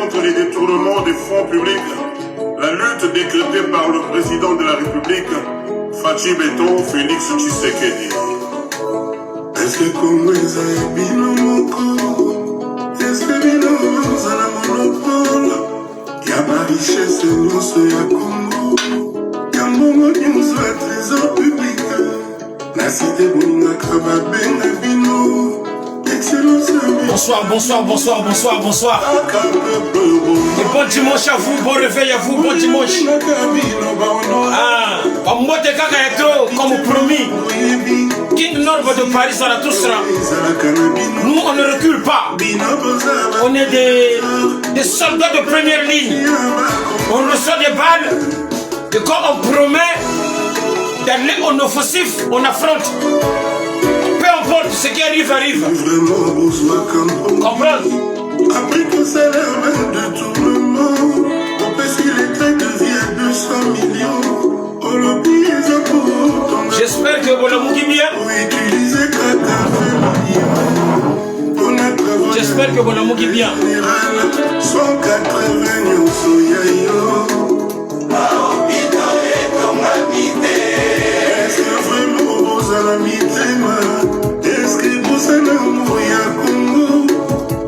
contre les détournements des fonds publics, la lutte décrétée par le président de la République, Fachi Beton Félix Tshisekedi. Est-ce que Congo est bino moko? Est-ce que bino za la monopole? Y'a ma richesse nyonso ya Congo, y'a mbongo nyonso ya trésor public. Na cité boningaka babenga bino. Bonsoir, bonsoir, bonsoir, bonsoir, bonsoir. Et bon dimanche à vous, bon réveil à vous, bon dimanche. Ah, en mode kaka comme promis. King Norba de Paris, ça la tout sera. Nous, on ne recule pas. On est des soldats de première ligne. On reçoit des balles. Et quand on promet d'aller en offensif, on affronte. Peu importe ce qui arrive, arrive. Comprendre. Après que ça l'air même de tournement, on peut si les traits de vie à 200 millions. On le bise pour. J'espère que vous l'avez bien. J'espère que vous l'avez bien. 180 millions soyayo. Est-ce que vraiment vous allez m'aider? Est-ce que vous allez mourir à Congo?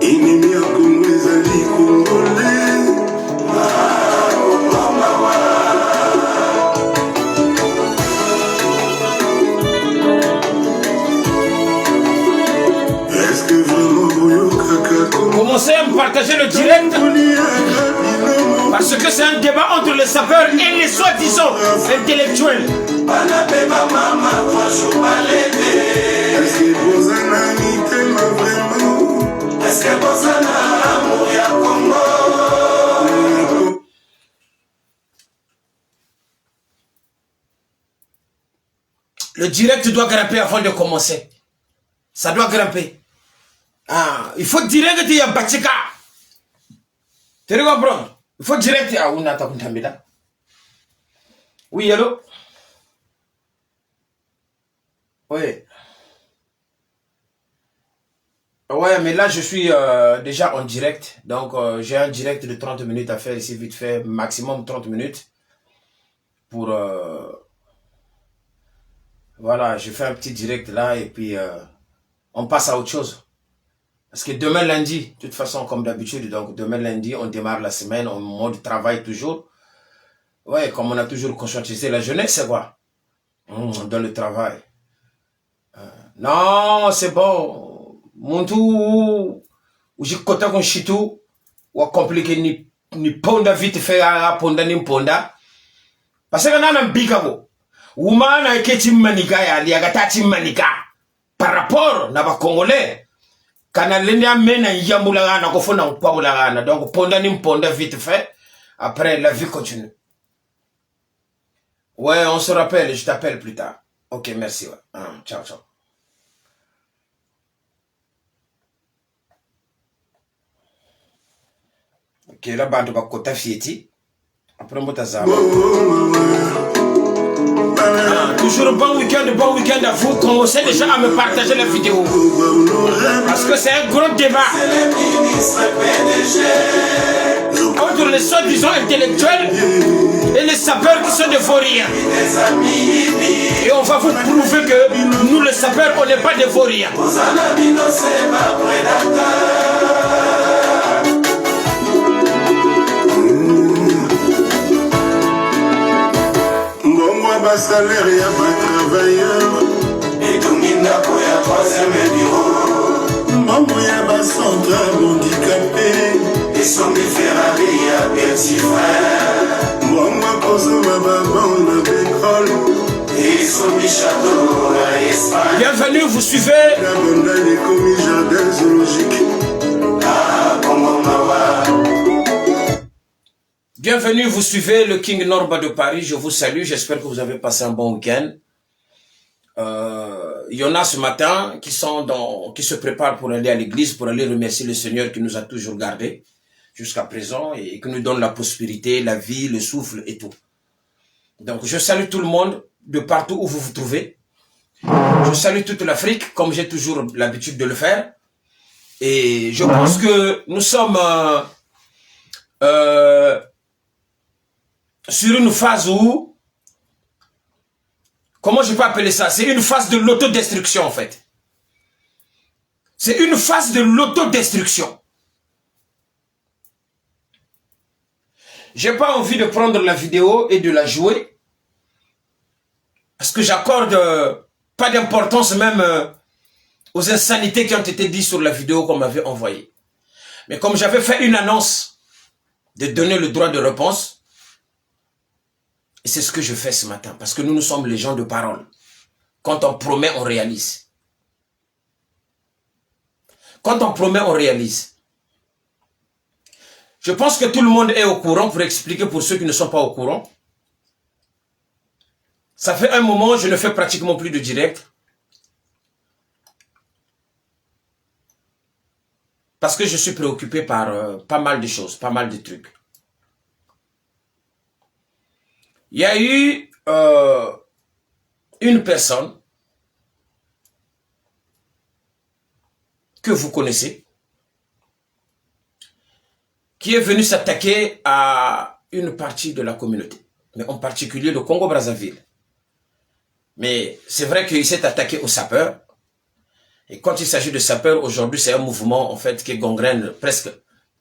Inimi à Congo, les alliés congolais. Est-ce que vraiment vous commencez à me partager le direct? Parce que c'est un débat entre les sapeurs et les soi-disant intellectuels. Est-ce que vous en avez vraiment? Est-ce que vous en avez Congo? Le direct doit grimper avant de commencer. Ça doit grimper. Ah, il faut direct qu'il y a Batika. Tu comprends? Il faut direct. Ah, on a oui, allô? Oui. Ouais, mais là, je suis déjà en direct. Donc, j'ai un direct de 30 minutes à faire ici, vite fait. Maximum 30 minutes. Pour... voilà, je fais un petit direct là et puis on passe à autre chose. Parce que demain lundi, de toute façon, comme d'habitude, donc demain lundi, on démarre la semaine, on mode travail toujours. Ouais, comme on a toujours conscientisé la jeunesse, quoi. Dans le travail. Non, c'est bon. Mon tout, où j'ai côté qu'on chitou, ou compliqué ni ponda vite fait à ponda ni ponda. Parce que n'a un bigabo. Oumana eketi manika ya liagatati manika. Par rapport na ba Congolais. Kana lenya mena yambulagana ko fona mpabulagana. Donc ponda ni ponda vite fait. Après la vie continue. Ouais, on se rappelle, je t'appelle plus tard. OK, merci. Ouais. Ciao, ciao. OK, là bas de ba kota fieti. Après mbota zaba. Toujours bon week-end à vous. Commencez déjà à me partager la vidéo. Parce que c'est un gros débat. Entre les soi-disant intellectuels et les sapeurs qui sont des vauriens. Et on va vous prouver que nous les sapeurs, on n'est pas des vauriens. Salaire et à travailleurs et tout mina pour ya troisième bureau maman ya ba centre handicapé et son Ferrari ya petit frère maman cause ma maman na pétrole et son château à Espagne. Bienvenue, vous suivez la bande des commis jardin zoologique. Bienvenue, vous suivez le King Norba de Paris, je vous salue, j'espère que vous avez passé un bon week-end. Il y en a ce matin qui se préparent pour aller à l'église, pour aller remercier le Seigneur qui nous a toujours gardés jusqu'à présent et qui nous donne la prospérité, la vie, le souffle et tout. Donc je salue tout le monde de partout où vous vous trouvez. Je salue toute l'Afrique comme j'ai toujours l'habitude de le faire. Et je pense que nous sommes sur une phase où, comment je peux appeler ça? C'est une phase de l'autodestruction en fait. C'est une phase de l'autodestruction. J'ai pas envie de prendre la vidéo et de la jouer. Parce que j'accorde pas d'importance même aux insanités qui ont été dites sur la vidéo qu'on m'avait envoyée. Mais comme j'avais fait une annonce de donner le droit de réponse, et c'est ce que je fais ce matin, parce que nous sommes les gens de parole. Quand on promet, on réalise. Quand on promet, on réalise. Je pense que tout le monde est au courant pour expliquer pour ceux qui ne sont pas au courant. Ça fait un moment, je ne fais pratiquement plus de direct. Parce que je suis préoccupé par pas mal de choses, pas mal de trucs. Il y a eu une personne que vous connaissez qui est venue s'attaquer à une partie de la communauté, mais en particulier le Congo-Brazzaville. Mais c'est vrai qu'il s'est attaqué aux sapeurs. Et quand il s'agit de sapeurs, aujourd'hui, c'est un mouvement en fait qui gangrène presque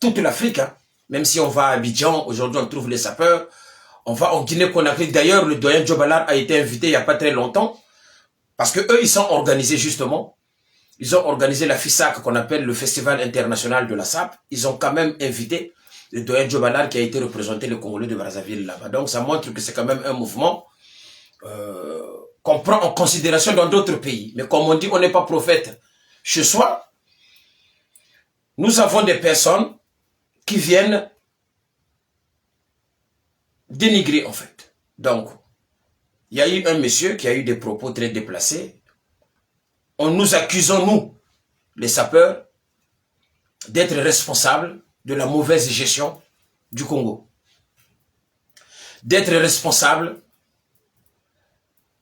toute l'Afrique. Hein. Même si on va à Abidjan, aujourd'hui on trouve les sapeurs. On va en Guinée-Conakry. D'ailleurs, le doyen Djobalar a été invité il n'y a pas très longtemps. Parce que eux, ils sont organisés justement. Ils ont organisé la FISAC qu'on appelle le Festival International de la SAP. Ils ont quand même invité le doyen Djobalar qui a été représenté le Congolais de Brazzaville là-bas. Donc ça montre que c'est quand même un mouvement qu'on prend en considération dans d'autres pays. Mais comme on dit, on n'est pas prophète chez soi. Nous avons des personnes qui viennent dénigrer en fait. Donc, il y a eu un monsieur qui a eu des propos très déplacés. On nous accusons, nous, les sapeurs, d'être responsables de la mauvaise gestion du Congo. D'être responsables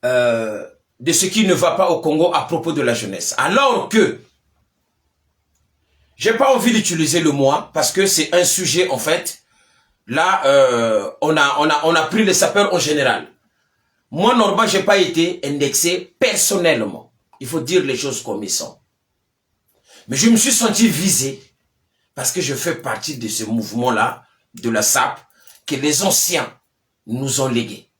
de ce qui ne va pas au Congo à propos de la jeunesse. Alors que, j'ai pas envie d'utiliser le moi, parce que c'est un sujet, en fait, là, on a pris les sapeurs en général. Moi, Norba, j'ai pas été indexé personnellement. Il faut dire les choses comme ils sont. Mais je me suis senti visé parce que je fais partie de ce mouvement-là, de la SAP, que les anciens nous ont légué.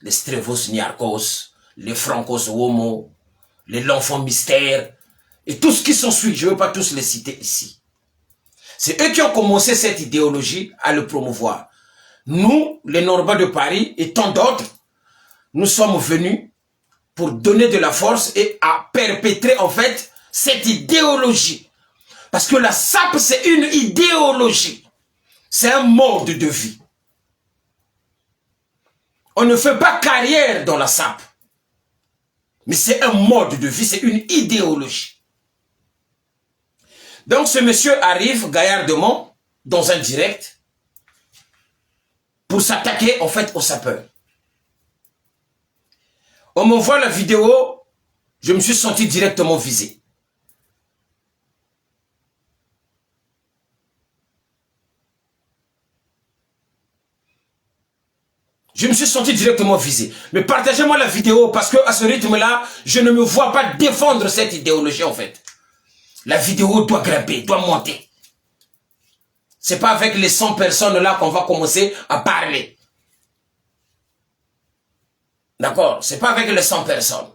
Les Strevos Niarchos, les Francos Womo, les L'Enfant Mystère, et tout ce qui s'ensuit. Je ne veux pas tous les citer ici. C'est eux qui ont commencé cette idéologie à le promouvoir. Nous, les Norba de Paris et tant d'autres, nous sommes venus pour donner de la force et à perpétrer en fait cette idéologie. Parce que la SAP, c'est une idéologie. C'est un mode de vie. On ne fait pas carrière dans la SAP. Mais c'est un mode de vie, c'est une idéologie. Donc ce monsieur arrive gaillardement dans un direct pour s'attaquer en fait aux sapeurs. On m'envoie la vidéo, je me suis senti directement visé. Je me suis senti directement visé. Mais partagez-moi la vidéo parce que à ce rythme-là, je ne me vois pas défendre cette idéologie en fait. La vidéo doit grimper, doit monter. C'est pas avec les 100 personnes là qu'on va commencer à parler. D'accord? C'est pas avec les 100 personnes.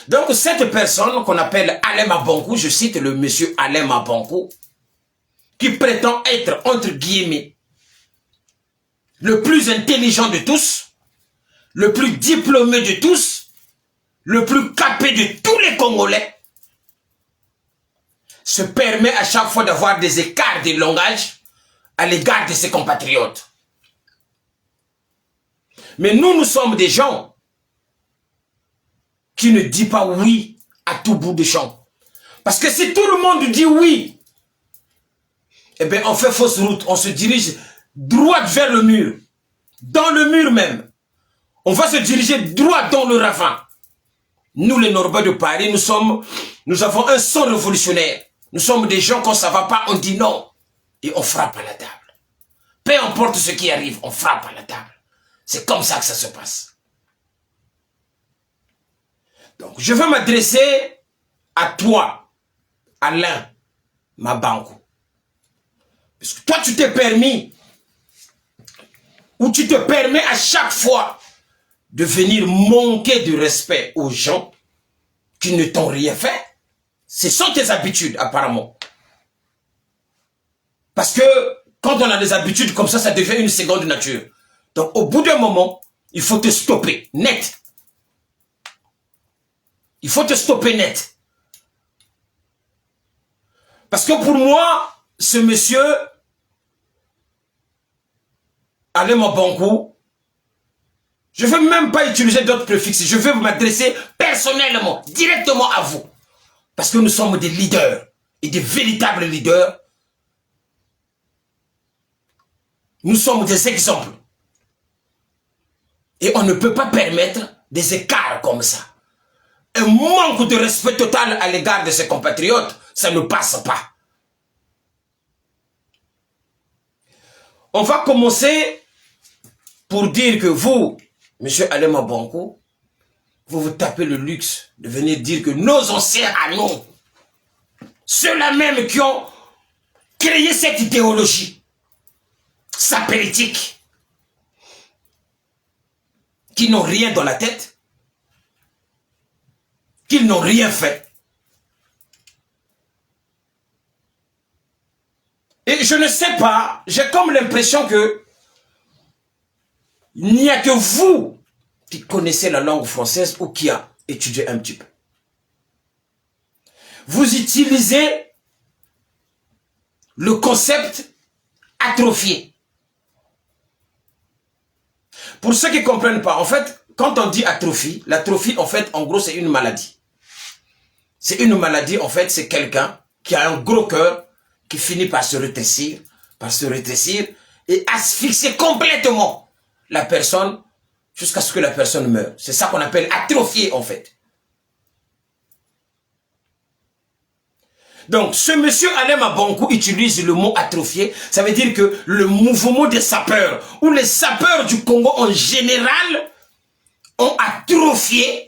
Donc cette personne qu'on appelle Alem Abankou, je cite le monsieur Alem Abankou, qui prétend être entre guillemets le plus intelligent de tous, le plus diplômé de tous, le plus capé de tous les Congolais, se permet à chaque fois d'avoir des écarts de langage à l'égard de ses compatriotes. Mais nous sommes des gens qui ne disent pas oui à tout bout de champ. Parce que si tout le monde dit oui, eh bien on fait fausse route, on se dirige droit vers le mur, dans le mur même. On va se diriger droit dans le ravin. Nous les Norba de Paris, nous avons un son révolutionnaire. Nous sommes des gens quand ça va pas, on dit non. Et on frappe à la table. peu importe ce qui arrive, on frappe à la table. C'est comme ça que ça se passe. Donc, je veux m'adresser à toi, Alain Mabankou. Parce que toi, tu t'es permis, ou tu te permets à chaque fois de venir manquer de respect aux gens qui ne t'ont rien fait. Ce sont tes habitudes, apparemment. Parce que quand on a des habitudes comme ça devient une seconde nature. Donc, au bout d'un moment, il faut te stopper, net. Il faut te stopper net. Parce que pour moi, ce monsieur, Alain Mabankou, je ne veux même pas utiliser d'autres préfixes. Je veux m'adresser personnellement, directement à vous. Parce que nous sommes des leaders, et des véritables leaders. Nous sommes des exemples. Et on ne peut pas permettre des écarts comme ça. Un manque de respect total à l'égard de ses compatriotes, ça ne passe pas. On va commencer pour dire que vous, monsieur Alain Mabankou, vous vous tapez le luxe de venir dire que nos anciens à nous, ceux-là même qui ont créé cette idéologie sapéritique, qui n'ont rien dans la tête, qu'ils n'ont rien fait. Et je ne sais pas, j'ai comme l'impression que il n'y a que vous qui connaissez la langue française ou qui a étudié un petit peu. Vous utilisez le concept atrophié. Pour ceux qui ne comprennent pas, en fait, quand on dit atrophie, l'atrophie, en fait, en gros, c'est une maladie. C'est une maladie, en fait, c'est quelqu'un qui a un gros cœur, qui finit par se rétrécir et asphyxier complètement la personne jusqu'à ce que la personne meure. C'est ça qu'on appelle atrophier, en fait. Donc, ce monsieur Alain Mabankou utilise le mot atrophié. Ça veut dire que le mouvement des sapeurs, ou les sapeurs du Congo en général, ont atrophié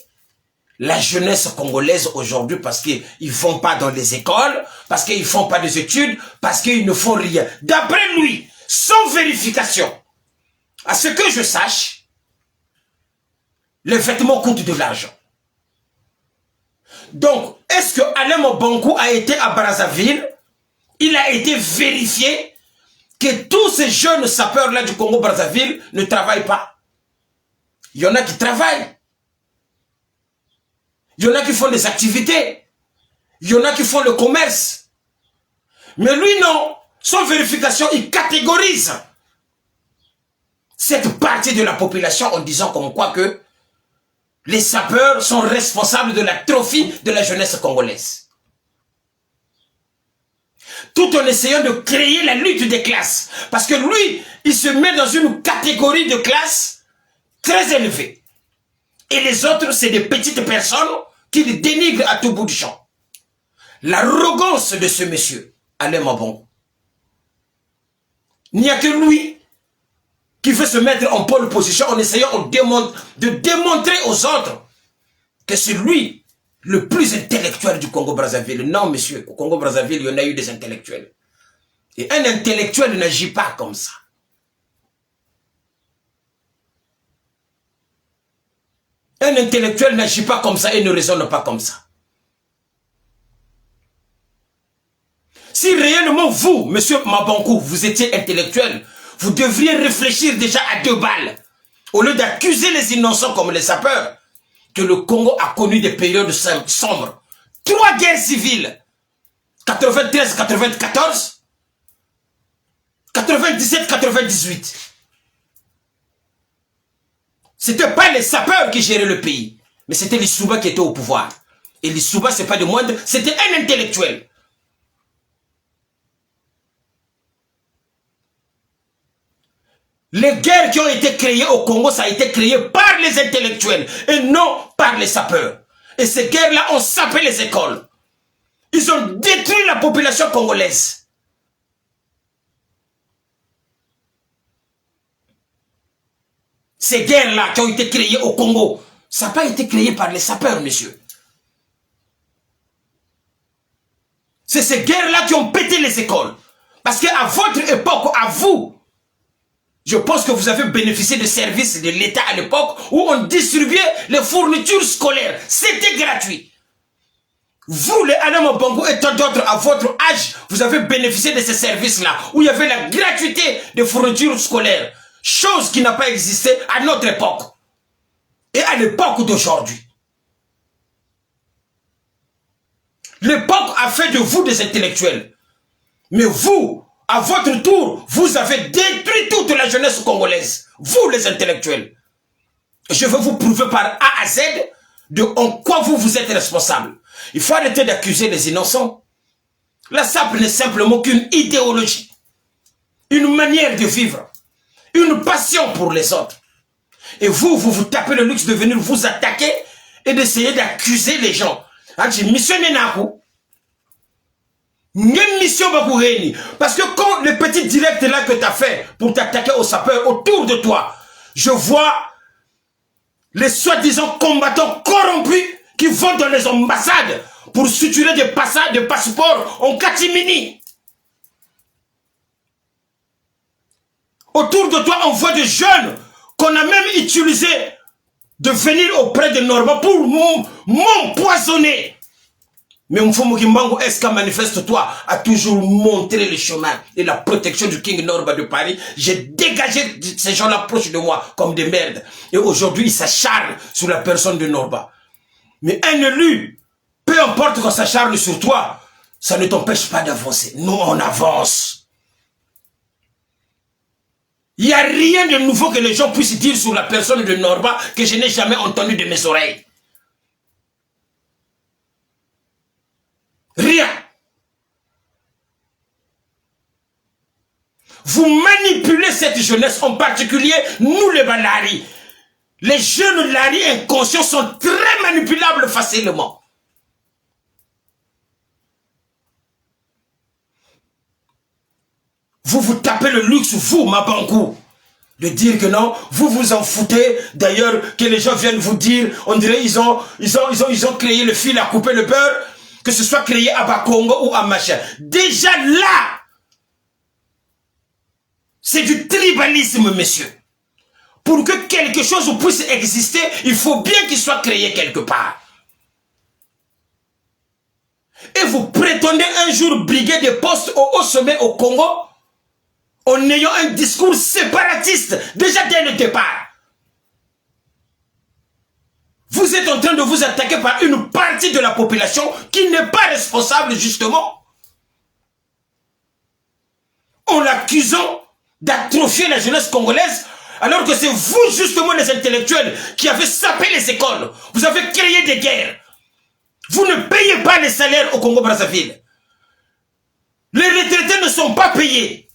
la jeunesse congolaise aujourd'hui parce qu'ils ne vont pas dans les écoles, parce qu'ils ne font pas des études, parce qu'ils ne font rien. D'après lui, sans vérification, à ce que je sache, les vêtements coûtent de l'argent. Donc, est-ce que Alain Mabankou a été à Brazzaville? Il a été vérifié que tous ces jeunes sapeurs-là du Congo-Brazzaville ne travaillent pas. Il y en a qui travaillent. Il y en a qui font des activités. Il y en a qui font le commerce. Mais lui, non. Sans vérification, il catégorise cette partie de la population en disant comme quoi que les sapeurs sont responsables de l'atrophie de la jeunesse congolaise. Tout en essayant de créer la lutte des classes. Parce que lui, il se met dans une catégorie de classe très élevée. Et les autres, c'est des petites personnes qu'il dénigre à tout bout du champ. L'arrogance de ce monsieur, Alain Mabankou. Il n'y a que lui qui veut se mettre en pole position en essayant de démontrer aux autres que c'est lui le plus intellectuel du Congo-Brazzaville. Non, monsieur, au Congo-Brazzaville, il y en a eu des intellectuels. Et un intellectuel n'agit pas comme ça. Un intellectuel n'agit pas comme ça et ne raisonne pas comme ça. Si réellement vous, monsieur Mabankou, vous étiez intellectuel, vous devriez réfléchir déjà à 2 balles. Au lieu d'accuser les innocents comme les sapeurs, que le Congo a connu des périodes sombres. 3 guerres civiles. 93-94, 97-98. C'était pas les sapeurs qui géraient le pays, mais c'était l'Issouba qui était au pouvoir. Et l'Issouba, c'est pas de moindre, c'était un intellectuel. Les guerres qui ont été créées au Congo, ça a été créé par les intellectuels et non par les sapeurs. Et ces guerres-là ont sapé les écoles. Ils ont détruit la population congolaise. Ces guerres-là qui ont été créées au Congo, ça n'a pas été créé par les sapeurs, monsieur. C'est ces guerres-là qui ont pété les écoles. Parce qu'à votre époque, à vous, je pense que vous avez bénéficié de services de l'État à l'époque où on distribuait les fournitures scolaires. C'était gratuit. Vous, les Adama Bongo et tant d'autres à votre âge, vous avez bénéficié de ces services-là où il y avait la gratuité des fournitures scolaires. Chose qui n'a pas existé à notre époque et à l'époque d'aujourd'hui. L'époque a fait de vous des intellectuels. Mais vous, à votre tour, vous avez détruit toute la jeunesse congolaise. Vous, les intellectuels. Je vais vous prouver par A à Z de en quoi vous êtes responsable. Il faut arrêter d'accuser les innocents. La SAP n'est simplement qu'une idéologie. Une manière de vivre. Une passion pour les autres. Et vous tapez le luxe de venir vous attaquer et d'essayer d'accuser les gens. Mission parce que quand le petit direct là que tu as fait pour t'attaquer aux sapeurs autour de toi, je vois les soi-disant combattants corrompus qui vont dans les ambassades pour suturer des passeports en catimini. Autour de toi, on voit des jeunes qu'on a même utilisé de venir auprès de Norba pour m'empoisonner. Mais Mfumu Kimbangu Eska Manifeste-toi a toujours montré le chemin et la protection du King Norba de Paris. J'ai dégagé ces gens-là proches de moi comme des merdes. Et aujourd'hui, ils s'acharnent sur la personne de Norba. Mais un élu, peu importe qu'on s'acharne sur toi, ça ne t'empêche pas d'avancer. Nous, on avance. Il n'y a rien de nouveau que les gens puissent dire sur la personne de Norba que je n'ai jamais entendu de mes oreilles. Rien. Vous manipulez cette jeunesse, en particulier nous les Balari. Les jeunes Lari inconscients sont très manipulables facilement. Vous tapez le luxe, vous, Mabankou, de dire que non, vous vous en foutez. D'ailleurs, que les gens viennent vous dire, on dirait ils ont créé le fil à couper le beurre, que ce soit créé à Bakongo ou à machin. Déjà là, c'est du tribalisme, messieurs. Pour que quelque chose puisse exister, il faut bien qu'il soit créé quelque part. Et vous prétendez un jour briguer des postes au haut sommet au Congo en ayant un discours séparatiste, déjà dès le départ. Vous êtes en train de vous attaquer par une partie de la population qui n'est pas responsable, justement. En l'accusant d'atrophier la jeunesse congolaise, alors que c'est vous, justement, les intellectuels, qui avez sapé les écoles. Vous avez créé des guerres. Vous ne payez pas les salaires au Congo-Brazzaville. Les retraités ne sont pas payés.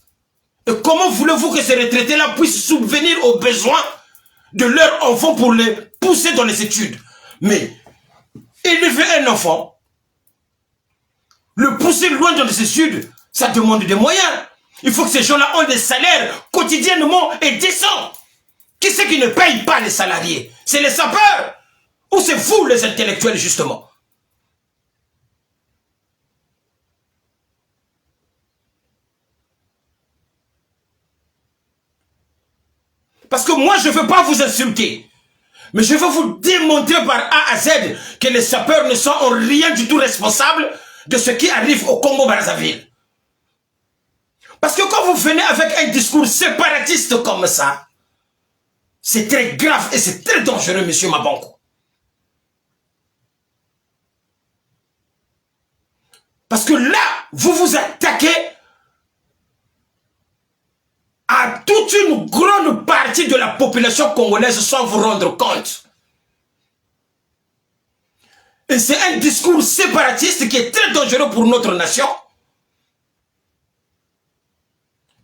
Et comment voulez-vous que ces retraités-là puissent subvenir aux besoins de leurs enfants pour les pousser dans les études? Mais élever un enfant, le pousser loin dans les études, ça demande des moyens. Il faut que ces gens-là ont des salaires quotidiennement et décents. Qui c'est qui ne paye pas les salariés? C'est les sapeurs? Ou c'est vous les intellectuels, justement? Parce que moi, je ne veux pas vous insulter. Mais je veux vous démontrer par A à Z que les sapeurs ne sont en rien du tout responsables de ce qui arrive au Congo-Brazzaville. Parce que quand vous venez avec un discours séparatiste comme ça, c'est très grave et c'est très dangereux, monsieur Mabankou. Parce que là, vous vous attaquez à toute une grande partie de la population congolaise sans vous rendre compte. Et c'est un discours séparatiste qui est très dangereux pour notre nation.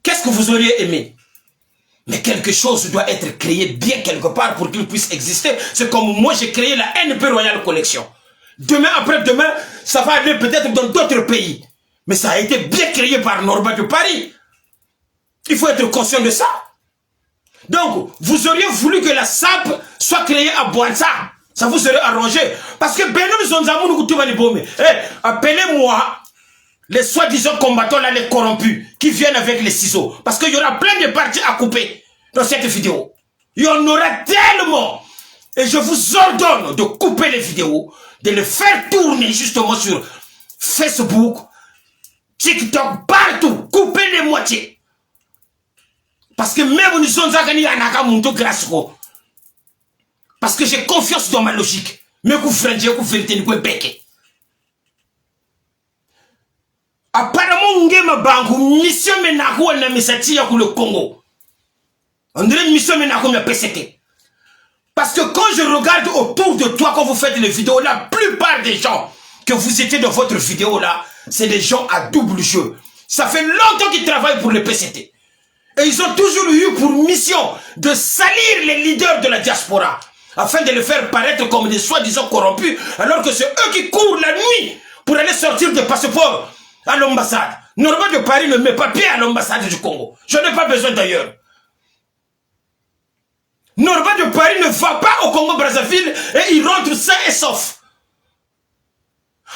Qu'est-ce que vous auriez aimé? Mais quelque chose doit être créé bien quelque part pour qu'il puisse exister. C'est comme moi j'ai créé la NP Royal Collection. Demain après-demain, ça va aller peut-être dans d'autres pays. Mais ça a été bien créé par Norba de Paris. Il faut être conscient de ça. Donc, vous auriez voulu que la SAP soit créée à Bouanza. Ça vous serait arrangé. Parce que Benou Zonzamou nous appelez-moi les soi-disant combattants là, les corrompus, qui viennent avec les ciseaux. Parce qu'il y aura plein de parties à couper dans cette vidéo. Il y en aura tellement. Et je vous ordonne de couper les vidéos, de les faire tourner justement sur Facebook, TikTok, partout. Coupez les moitiés. Parce que même nous sommes grâce. Parce que j'ai confiance dans ma logique. Mais vous frangez, vous vérité, vous béquez. Apparemment, ngema bangu mission menako na misati ya le Congo. On dirait mission menako na PCT. Parce que quand je regarde autour de toi, quand vous faites les vidéos, la plupart des gens que vous étiez dans votre vidéo là, c'est des gens à double jeu. Ça fait longtemps qu'ils travaillent pour le PCT. Et ils ont toujours eu pour mission de salir les leaders de la diaspora, afin de les faire paraître comme des soi-disant corrompus, alors que c'est eux qui courent la nuit pour aller sortir des passeports à l'ambassade. Norma de Paris ne met pas pied à l'ambassade du Congo. Je n'ai pas besoin d'ailleurs. Norma de Paris ne va pas au Congo-Brazzaville et il rentre sain et sauf.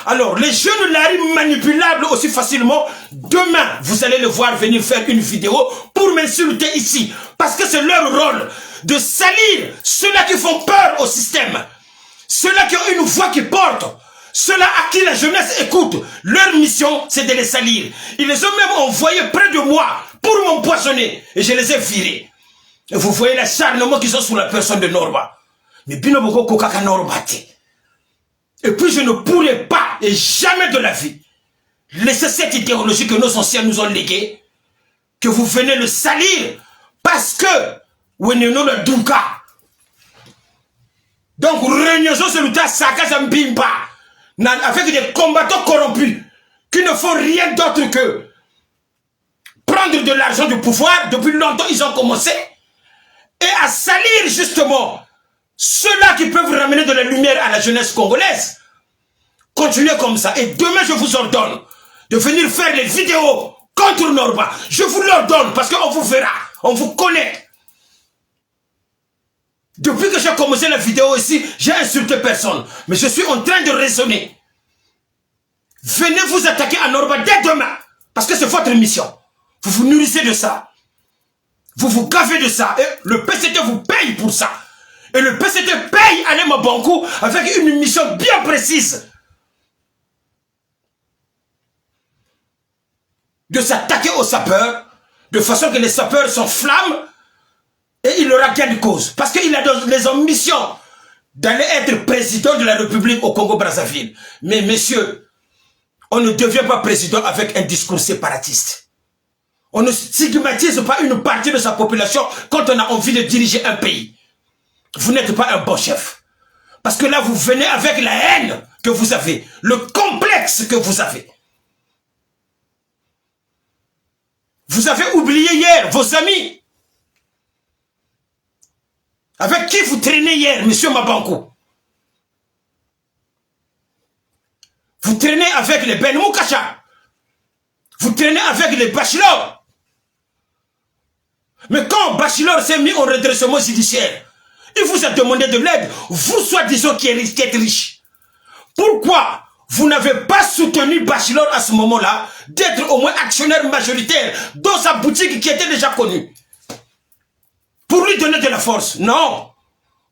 Alors, les jeunes larry manipulables aussi facilement, demain, vous allez le voir venir faire une vidéo pour m'insulter ici. Parce que c'est leur rôle de salir ceux-là qui font peur au système. Ceux-là qui ont une voix qui porte. Ceux-là à qui la jeunesse écoute. Leur mission, c'est de les salir. Ils les ont même envoyés près de moi pour m'empoisonner. Et je les ai virés. Et vous voyez l'acharnement qu'ils ont sur la personne de Norma. Mais Binoboko Kokaka Norbati. Et puis je ne pourrais pas, et jamais de la vie, laisser cette idéologie que nos anciens nous ont léguée, que vous venez le salir, parce que, Weneno le Dunka. Donc, Réunion Soluta Saka Bimba, avec des combattants corrompus, qui ne font rien d'autre que prendre de l'argent du pouvoir. Depuis longtemps, ils ont commencé, et à salir justement ceux-là qui peuvent ramener de la lumière à la jeunesse congolaise. Continuez comme ça. Et demain, je vous ordonne de venir faire les vidéos contre Norma. Je vous l'ordonne parce qu'on vous verra. On vous connaît. Depuis que j'ai commencé la vidéo ici, j'ai insulté personne. Mais je suis en train de raisonner. Venez vous attaquer à Norma dès demain. Parce que c'est votre mission. Vous vous nourrissez de ça. Vous vous gavez de ça. Et le PCT vous paye pour ça. Et le PCT paye Alema Bankou avec une mission bien précise. De s'attaquer aux sapeurs, de façon que les sapeurs s'enflamment et il aura gain de cause. Parce qu'il a les ambitions d'aller être président de la République au Congo-Brazzaville. Mais messieurs, on ne devient pas président avec un discours séparatiste. On ne stigmatise pas une partie de sa population quand on a envie de diriger un pays. Vous n'êtes pas un bon chef. Parce que là, vous venez avec la haine que vous avez, le complexe que vous avez. Vous avez oublié hier vos amis. Avec qui vous traînez hier, monsieur Mabankou? Vous traînez avec les Ben Moukasha. Vous traînez avec les Bachelors. Mais quand Bachelor s'est mis en redressement judiciaire, il vous a demandé de l'aide, vous soi-disant qui êtes riche. Pourquoi vous n'avez pas soutenu Bachelor à ce moment-là d'être au moins actionnaire majoritaire dans sa boutique qui était déjà connue? Pour lui donner de la force. Non.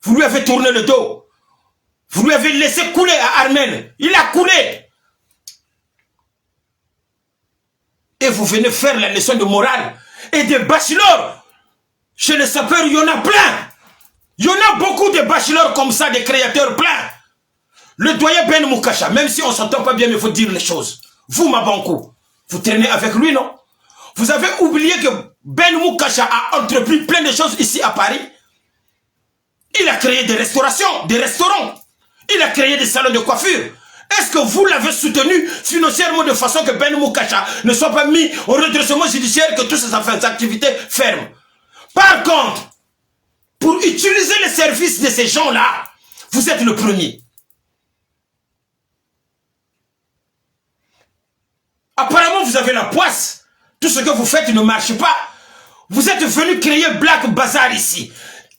Vous lui avez tourné le dos. Vous lui avez laissé couler à Armel. Il a coulé. Et vous venez faire la leçon de morale. Et des bachelors. Chez les sapeurs, il y en a plein. Il y en a beaucoup de bachelors comme ça, des créateurs pleins. Le doyen Ben Moukasha, même si on ne s'entend pas bien, mais il faut dire les choses. Vous, Mabankou, vous traînez avec lui, non? Vous avez oublié que Ben Moukasha a entrepris plein de choses ici à Paris. Il a créé des restaurations, des restaurants. Il a créé des salons de coiffure. Est-ce que vous l'avez soutenu financièrement de façon que Ben Moukasha ne soit pas mis au redressement judiciaire, que toutes ses activités ferment? Par contre, pour utiliser les services de ces gens-là, vous êtes le premier. Apparemment, vous avez la poisse. Tout ce que vous faites ne marche pas. Vous êtes venu créer Black Bazar ici.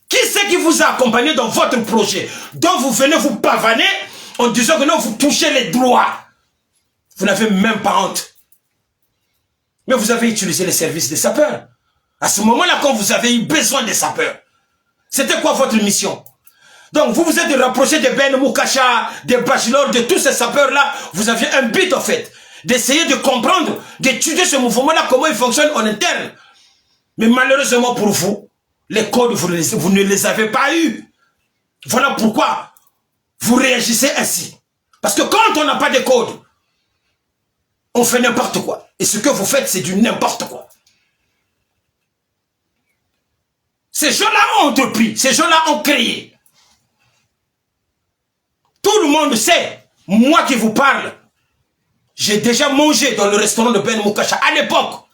Qui c'est qui vous a accompagné dans votre projet, dont vous venez vous pavaner en disant que non, vous touchez les droits? Vous n'avez même pas honte. Mais vous avez utilisé les services des sapeurs. À ce moment-là, quand vous avez eu besoin des sapeurs, c'était quoi votre mission? Donc, vous vous êtes rapproché de Ben Moukasha, des Bachelors, de tous ces sapeurs-là. Vous aviez un but, en fait, d'essayer de comprendre, d'étudier ce mouvement-là, comment il fonctionne en interne. Mais malheureusement pour vous, les codes, vous ne les avez pas eus. Voilà pourquoi vous réagissez ainsi. Parce que quand on n'a pas de codes, on fait n'importe quoi. Et ce que vous faites, c'est du n'importe quoi. Ces gens-là ont entrepris, ces gens-là ont créé. Tout le monde sait, moi qui vous parle, j'ai déjà mangé dans le restaurant de Ben Moukasha à l'époque.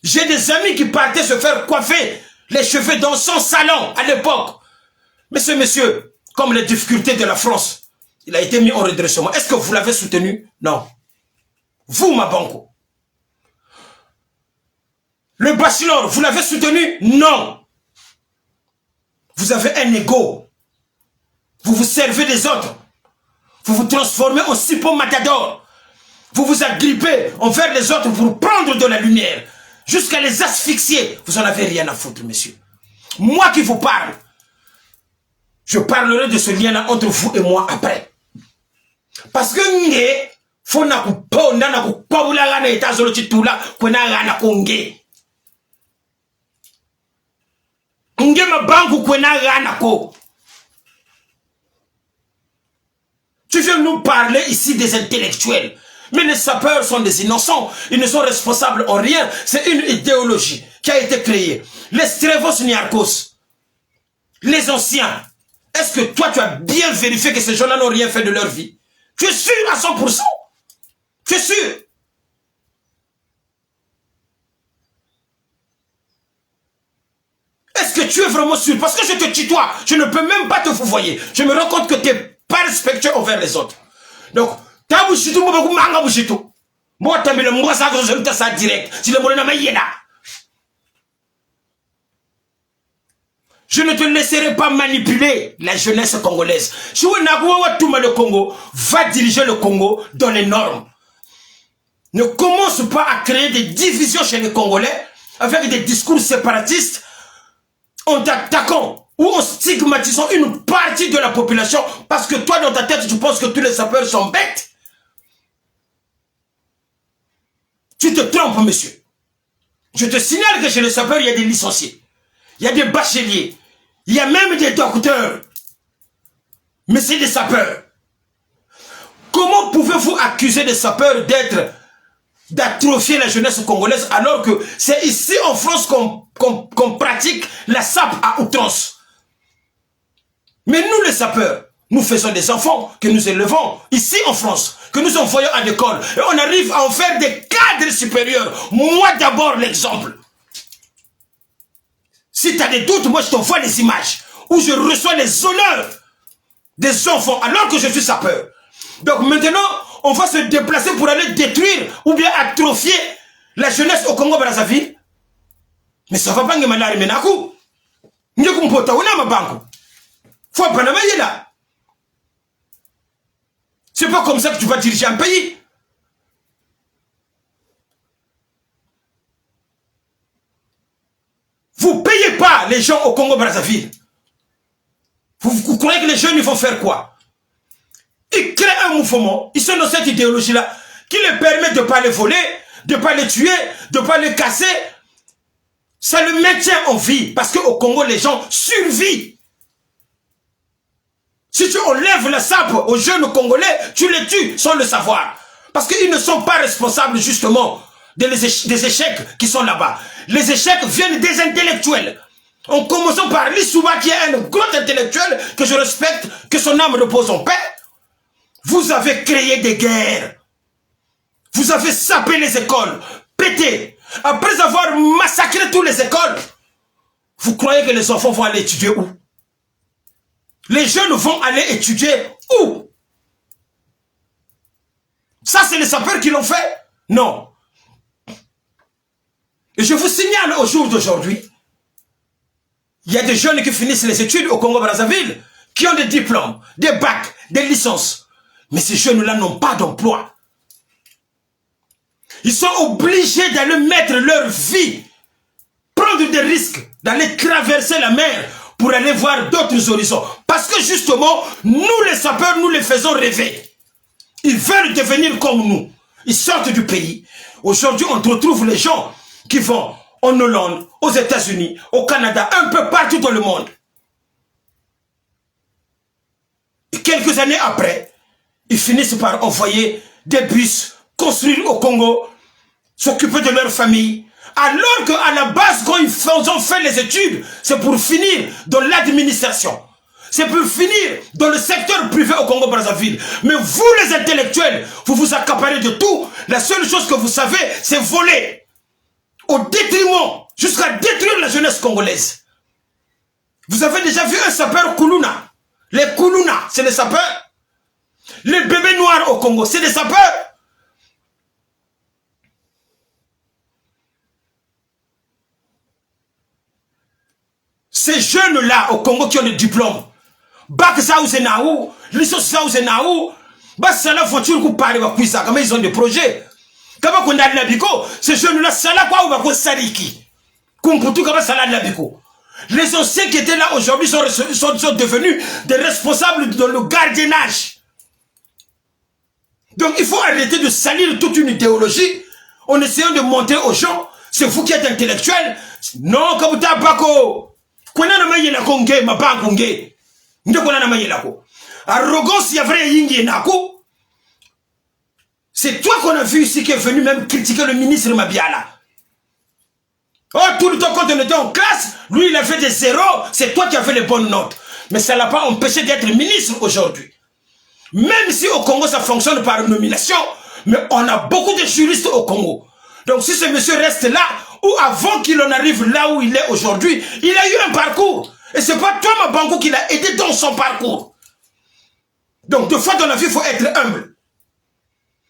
J'ai des amis qui partaient se faire coiffer les cheveux dans son salon à l'époque. Mais ce monsieur, comme les difficultés de la France, il a été mis en redressement. Est-ce que vous l'avez soutenu? Non. Vous, Mabanko. Le Bachelor, vous l'avez soutenu? Non. Vous avez un ego. Vous vous servez des autres. Vous vous transformez en Sipo Matador. Vous vous agrippez envers les autres pour prendre de la lumière. Jusqu'à les asphyxier. Vous n'en avez rien à foutre, monsieur. Moi qui vous parle, je parlerai de ce lien-là entre vous et moi après. Parce que faut na kuponda na kupabula gana etazolo chitula kwena gana konge. Nge mabangu kwena gana ko. Tu viens nous parler ici des intellectuels. Mais les sapeurs sont des innocents. Ils ne sont responsables en rien. C'est une idéologie qui a été créée. Les Strevos Niarchos, les anciens. Est-ce que toi, tu as bien vérifié que ces gens-là n'ont rien fait de leur vie? Tu es sûr à 100%? Tu es sûr? Est-ce que tu es vraiment sûr? Parce que je te tutoie. Je ne peux même pas te fouvoyer. Je me rends compte que tu n'es pas respectueux envers les autres. Donc, je ne te laisserai pas manipuler la jeunesse congolaise. Le Congo va diriger le Congo dans les normes. Ne commence pas à créer des divisions chez les Congolais avec des discours séparatistes en t'attaquant ou en stigmatisant une partie de la population parce que toi dans ta tête tu penses que tous les sapeurs sont bêtes. Tu te trompes, monsieur. Je te signale que chez les sapeurs il y a des licenciés, il y a des bacheliers, il y a même des docteurs, mais c'est des sapeurs. Comment pouvez-vous accuser des sapeurs d'atrophier la jeunesse congolaise alors que c'est ici en France qu'on pratique la sape à outrance? Mais nous les sapeurs, nous faisons des enfants que nous élevons ici en France, que nous envoyons à l'école et on arrive à en faire des cadres supérieurs. Moi d'abord l'exemple. Si tu as des doutes, moi je t'envoie les images où je reçois les honneurs des enfants alors que je suis sapeur. Donc maintenant, on va se déplacer pour aller détruire ou bien atrophier la jeunesse au Congo-Brazzaville. Mais ça va pas me malari menaku. Faut pas là. C'est pas comme ça que tu vas diriger un pays. Vous payez pas les gens au Congo-Brazzaville. Vous croyez que les jeunes ils vont faire quoi? Ils créent un mouvement, ils sont dans cette idéologie-là, qui les permet de ne pas les voler, de ne pas les tuer, de ne pas les casser. Ça le maintient en vie, parce qu'au Congo, les gens survivent. Si tu enlèves la sape aux jeunes Congolais, tu les tues sans le savoir. Parce qu'ils ne sont pas responsables, justement, des échecs qui sont là-bas. Les échecs viennent des intellectuels. En commençant par Lissouba, qui est un grand intellectuel, que je respecte, que son âme repose en paix. Vous avez créé des guerres. Vous avez sapé les écoles, pété. Après avoir massacré toutes les écoles, vous croyez que les enfants vont aller étudier où? Les jeunes vont aller étudier où? Ça, c'est les sapeurs qui l'ont fait? Non. Et je vous signale au jour d'aujourd'hui, il y a des jeunes qui finissent les études au Congo-Brazzaville, qui ont des diplômes, des bacs, des licences. Mais ces jeunes-là n'ont pas d'emploi. Ils sont obligés d'aller mettre leur vie, prendre des risques, d'aller traverser la mer pour aller voir d'autres horizons. Parce que justement, nous les sapeurs, nous les faisons rêver. Ils veulent devenir comme nous. Ils sortent du pays. Aujourd'hui, on retrouve les gens qui vont en Hollande, aux États-Unis, au Canada, un peu partout dans le monde. Et quelques années après, ils finissent par envoyer des bus, construire au Congo, s'occuper de leur famille. Alors qu'à la base, quand ils ont fait les études, c'est pour finir dans l'administration. C'est pour finir dans le secteur privé au Congo-Brazzaville. Mais vous, les intellectuels, vous vous accaparez de tout. La seule chose que vous savez, c'est voler. Au détriment, jusqu'à détruire la jeunesse congolaise. Vous avez déjà vu un sapeur Kuluna? Les Kuluna, c'est des sapeurs. Les bébés noirs au Congo, c'est des sapeurs. Ces jeunes-là au Congo qui ont des diplômes, Bac Saouzenaou, licence Saouzenaou, Bassala voiture coup parler Bakuisa, comme ils ont des projets. Comme on a de la bico, ces jeunes-là, ça là quoi ou Bako Sariki. Comme pour tout, comme ça là de la bico. Les anciens qui étaient là aujourd'hui sont devenus des responsables dans le gardiennage. Donc il faut arrêter de salir toute une idéologie en essayant de montrer aux gens, c'est vous qui êtes intellectuel. Non, comme tu as Bako. Arrogance, il y a vrai Yingi et Nako. C'est toi qu'on a vu ici qui est venu même critiquer le ministre Mabiala. Oh, tout le temps quand on était en classe, lui il a fait des zéros, c'est toi qui as fait les bonnes notes. Mais ça ne l'a pas empêché d'être ministre aujourd'hui. Même si au Congo ça fonctionne par nomination, mais on a beaucoup de juristes au Congo. Donc si ce monsieur reste là, ou avant qu'il en arrive là où il est aujourd'hui, il a eu un parcours. Et c'est pas toi, Mabango, qui l'a aidé dans son parcours. Donc deux fois dans la vie, il faut être humble.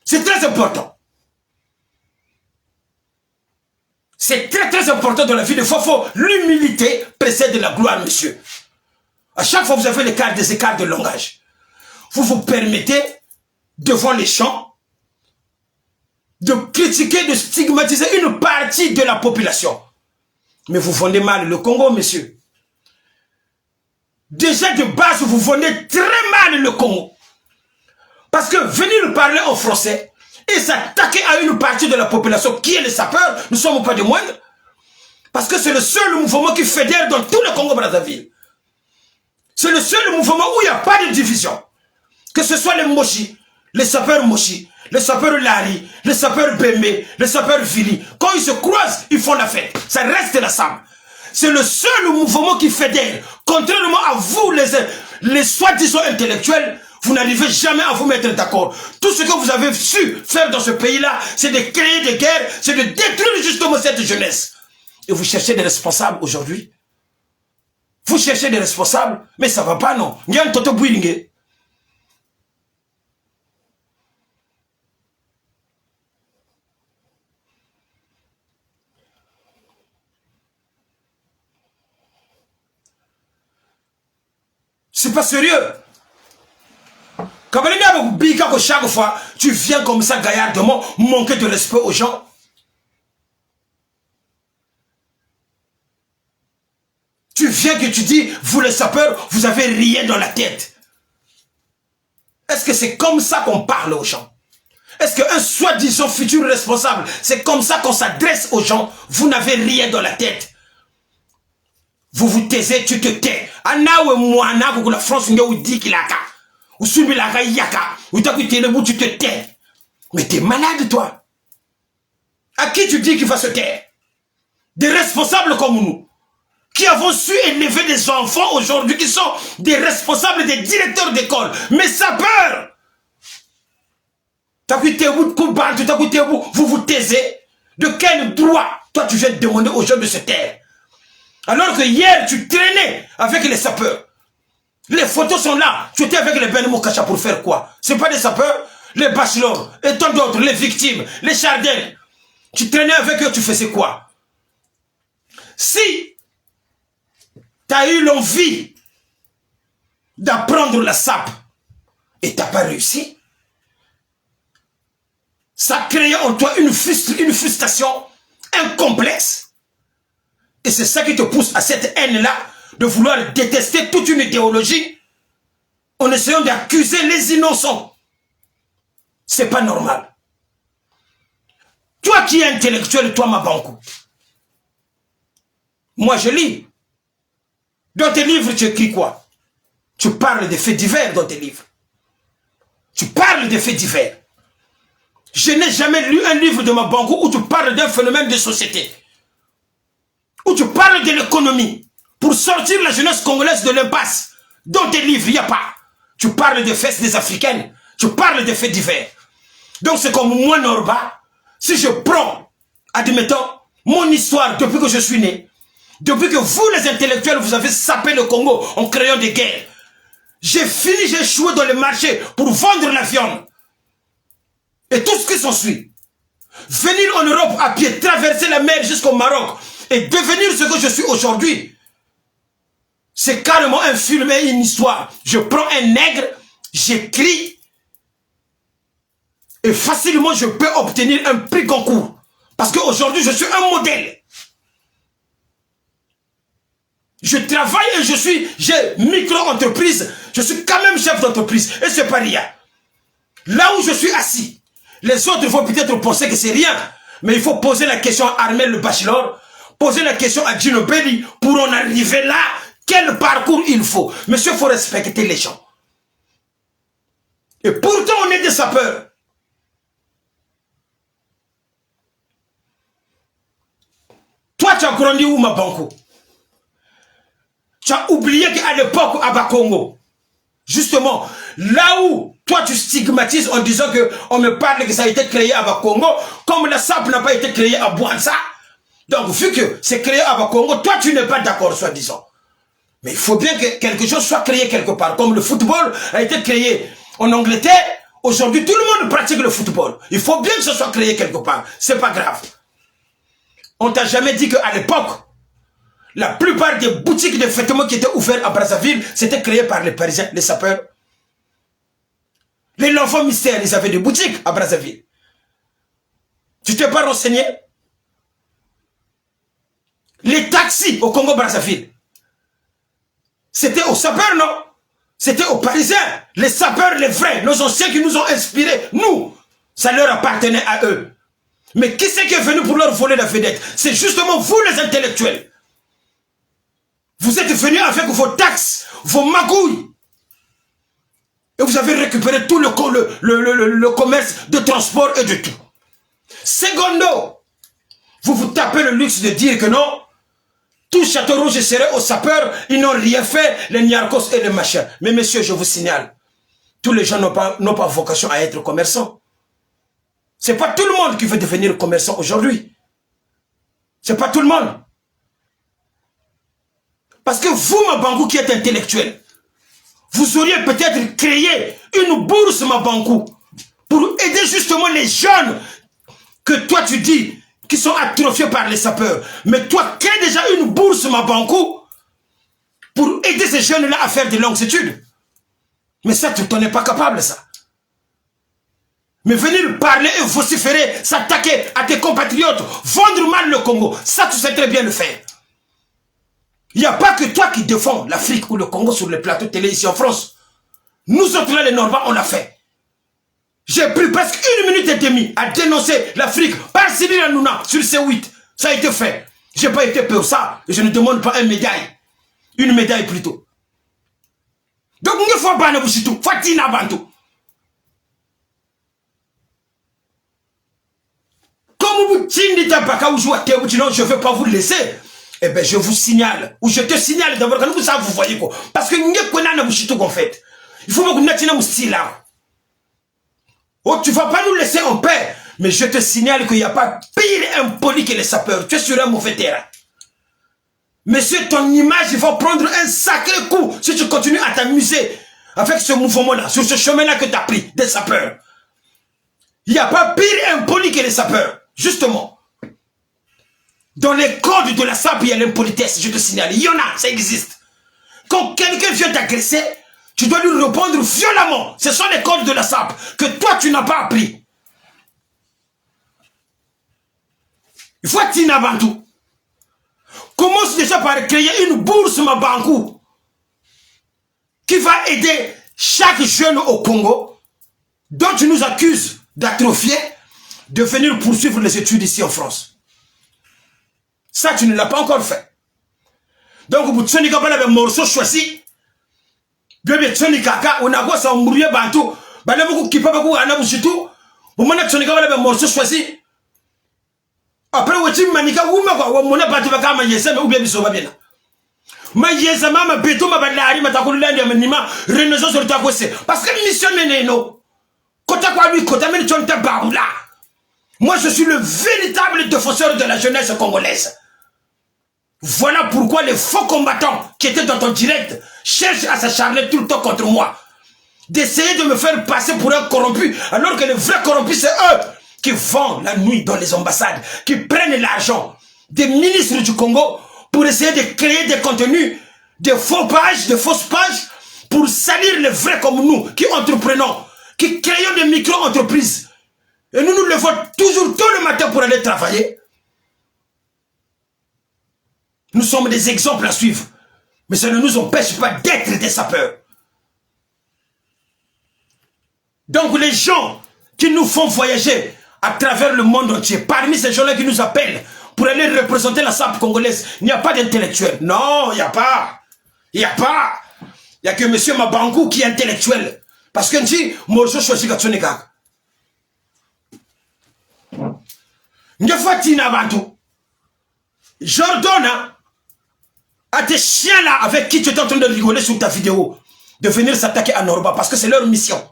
C'est très important. C'est très très important dans la vie. Des fois, l'humilité précède la gloire, monsieur. À chaque fois, vous avez des écarts de langage. Vous vous permettez, devant les champs, de critiquer, de stigmatiser une partie de la population. Mais vous vendez mal le Congo, monsieur. Déjà de base, vous vendez très mal le Congo. Parce que venir parler en français et s'attaquer à une partie de la population qui est les sapeurs, nous ne sommes pas de moindres. Parce que c'est le seul mouvement qui fédère dans tout le Congo-Brazzaville. C'est le seul mouvement où il n'y a pas de division. Que ce soit les Moshi, les sapeurs Moshi, les sapeurs Lari, les sapeurs Bembe, les sapeurs Vili. Quand ils se croisent, ils font la fête. Ça reste la somme. C'est le seul mouvement qui fédère. Contrairement à vous, les soi-disant intellectuels, vous n'arrivez jamais à vous mettre d'accord. Tout ce que vous avez su faire dans ce pays-là, c'est de créer des guerres, c'est de détruire justement cette jeunesse. Et vous cherchez des responsables aujourd'hui. Vous cherchez des responsables, mais ça va pas, non. C'est pas sérieux. Chaque fois, tu viens comme ça gaillardement manquer de respect aux gens. Tu viens que tu dis, vous les sapeurs, vous avez rien dans la tête. Est-ce que c'est comme ça qu'on parle aux gens? Est-ce qu'un soi-disant futur responsable, c'est comme ça qu'on s'adresse aux gens? Vous n'avez rien dans la tête. Vous vous taisez, tu te tais. Anawe mwana pour la France vous dit qu'il a ka. Ou subi la yaka. Ou t'as tu te tais. Mais t'es malade toi. À qui tu dis qu'il va se taire? Des responsables comme nous, qui avons su élever des enfants aujourd'hui, qui sont des responsables, des directeurs d'école. Mais ça peur. Vous vous taisez. De quel droit, toi tu viens de demander aux gens de se taire? Alors que hier, tu traînais avec les sapeurs. Les photos sont là. Tu étais avec les Benemo Kacha pour faire quoi? C'est pas des sapeurs? Les bachelors, et tant d'autres, les victimes, les chardins. Tu traînais avec eux, tu faisais quoi? Si tu as eu l'envie d'apprendre la sape et tu n'as pas réussi, ça crée en toi une frustration, un complexe. Et c'est ça qui te pousse à cette haine-là de vouloir détester toute une idéologie en essayant d'accuser les innocents. C'est pas normal. Toi qui es intellectuel, toi Mabankou, moi je lis. Dans tes livres, tu écris quoi? Tu parles des faits divers dans tes livres. Tu parles des faits divers. Je n'ai jamais lu un livre de Mabankou où tu parles d'un phénomène de société. Où tu parles de l'économie. Pour sortir la jeunesse congolaise de l'impasse. Dans tes livres, il n'y a pas. Tu parles des fesses des Africaines. Tu parles des faits divers. Donc c'est comme moi, Norba. Si je prends, admettons, mon histoire depuis que je suis né. Depuis que vous, les intellectuels, vous avez sapé le Congo en créant des guerres. J'ai fini, j'ai échoué dans les marchés pour vendre la viande. Et tout ce qui s'ensuit. Venir en Europe à pied, traverser la mer jusqu'au Maroc et devenir ce que je suis aujourd'hui. C'est carrément un film et une histoire. Je prends un nègre, j'écris et facilement je peux obtenir un prix Goncourt. Parce qu'aujourd'hui je suis un modèle. Je travaille et j'ai micro-entreprise, je suis quand même chef d'entreprise et c'est pas rien. Là où je suis assis, les autres vont peut-être penser que c'est rien, mais il faut poser la question à Armel le Bachelor, poser la question à Gino Belli pour en arriver là. Quel parcours il faut? Monsieur, il faut respecter les gens. Et pourtant, on est des sapeurs. Toi, tu as grandi où, Mabankou? Tu as oublié qu'à l'époque, à Bakongo, justement, là où toi tu stigmatises en disant qu'on me parle que ça a été créé à Bakongo, comme la SAP n'a pas été créée à Bouanza, donc vu que c'est créé à Bakongo, toi tu n'es pas d'accord, soi-disant. Mais il faut bien que quelque chose soit créé quelque part, comme le football a été créé en Angleterre, aujourd'hui tout le monde pratique le football. Il faut bien que ce soit créé quelque part, c'est pas grave. On t'a jamais dit qu'à l'époque, la plupart des boutiques de vêtements qui étaient ouvertes à Brazzaville, c'était créé par les Parisiens, les sapeurs. Les enfants mystères, ils avaient des boutiques à Brazzaville. Tu t'es pas renseigné? Les taxis au Congo-Brazzaville, c'était aux sapeurs, non? C'était aux Parisiens. Les sapeurs, les vrais, nos anciens qui nous ont inspirés. Nous, ça leur appartenait à eux. Mais qui c'est qui est venu pour leur voler la vedette? C'est justement vous, les intellectuels. Vous êtes venus avec vos taxes, vos magouilles. Et vous avez récupéré tout le commerce de transport et de tout. Secondo, vous vous tapez le luxe de dire que non, tout Château Rouge serait aux sapeurs, ils n'ont rien fait, les Niarcos et les machins. Mais messieurs, je vous signale, tous les gens n'ont pas vocation à être commerçants. C'est pas tout le monde qui veut devenir commerçant aujourd'hui. C'est pas tout le monde. Parce que vous, Mabankou, qui êtes intellectuel, vous auriez peut-être créé une bourse, Mabankou, pour aider justement les jeunes que toi tu dis qui sont atrophiés par les sapeurs. Mais toi, crée déjà une bourse, Mabankou, pour aider ces jeunes-là à faire de longues études. Mais ça, tu n'en es pas capable, ça. Mais venir parler et vociférer, s'attaquer à tes compatriotes, vendre mal le Congo, ça, tu sais très bien le faire. Il n'y a pas que toi qui défends l'Afrique ou le Congo sur les plateaux télé ici en France. Nous autres là, les Normands, on l'a fait. J'ai pris presque 1 minute et demie à dénoncer l'Afrique par Cyril Hanouna sur C8. Ça a été fait. Je n'ai pas été pour ça. Et je ne demande pas une médaille. Une médaille plutôt. Donc, il ne faut pas nous tout. Fatina Bantou. Comme vous tindez ta baka ou jouez à terre, je ne veux pas vous laisser. Eh bien, je vous signale, ou je te signale d'abord, quand vous voyez quoi. Parce que nous ne en fait. Il faut que nous n'ayons pas là. Oh, tu ne vas pas nous laisser en paix. Mais je te signale qu'il n'y a pas pire impoli que les sapeurs. Tu es sur un mauvais terrain. Monsieur, ton image, il va prendre un sacré coup si tu continues à t'amuser avec ce mouvement-là, sur ce chemin-là que tu as pris, des sapeurs. Il n'y a pas pire impoli que les sapeurs. Justement. Dans les codes de la SAP, il y a l'impolitesse, je te signale. Il y en a, ça existe. Quand quelqu'un vient t'agresser, tu dois lui répondre violemment. Ce sont les codes de la SAP que toi, tu n'as pas appris. Il faut être avant tout. Commence déjà par créer une bourse Mabankou qui va aider chaque jeune au Congo dont tu nous accuses d'atrophier de venir poursuivre les études ici en France. Ça, tu ne l'as pas encore fait. Donc, vous tenez comme un morceau choisi. Bien, tu kaka, on a quoi ça, on mourir bantou. Bah, là, vous qui pas beaucoup, on a vous surtout. Vous m'en avez comme un morceau choisi. Après, vous avez manika, vous m'avez quoi, on a pas de vacances, mais yesa, ou bien, ils sont pas bien. Mais yesa, ma béton, ma balari, ma takoulani, ma nima, renaissance sur ta gosse. Parce que mission mène, non. Kota quoi lui, kota mène, tu as là. Moi, je suis le véritable défenseur de la jeunesse congolaise. Voilà pourquoi les faux combattants qui étaient dans ton direct cherchent à s'acharner tout le temps contre moi. D'essayer de me faire passer pour un corrompu, alors que les vrais corrompus, c'est eux qui vont la nuit dans les ambassades, qui prennent l'argent des ministres du Congo pour essayer de créer des contenus, des faux pages, des fausses pages, pour salir les vrais comme nous, qui entreprenons, qui créons des micro-entreprises. Et nous nous levons toujours tôt le matin pour aller travailler. Nous sommes des exemples à suivre. Mais ça ne nous empêche pas d'être des sapeurs. Donc les gens qui nous font voyager à travers le monde entier, parmi ces gens-là qui nous appellent pour aller représenter la SAP congolaise, il n'y a pas d'intellectuel. Non, il n'y a pas. Il n'y a pas. Il n'y a que M. Mabankou qui est intellectuel. Parce que si, moi je choisis Katsunika. J'ordonne à tes chiens-là avec qui tu es en train de rigoler sur ta vidéo de venir s'attaquer à Norba parce que c'est leur mission.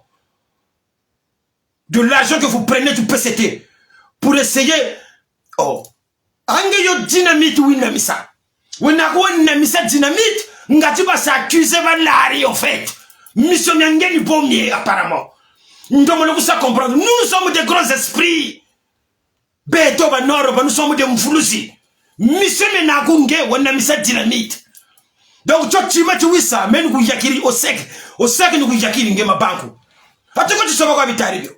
De l'argent que vous prenez du PCT pour essayer. Oh. Angeyo dynamite ou inamisa. Wenako inamisa dynamite, ngati ba s'accuser Valari en fait. Mission Nyangeni Bommier apparemment. Nous devons ça comprendre. Nous sommes des grands esprits. Beto ba Norba, nous sommes des mfulusi. Mission Menagunge ou inamisa dynamite. Donc tu m'as dit ça, mais nous yakiri au sec nous yakiri ngema banku. Attends tu sauves quoi vitari.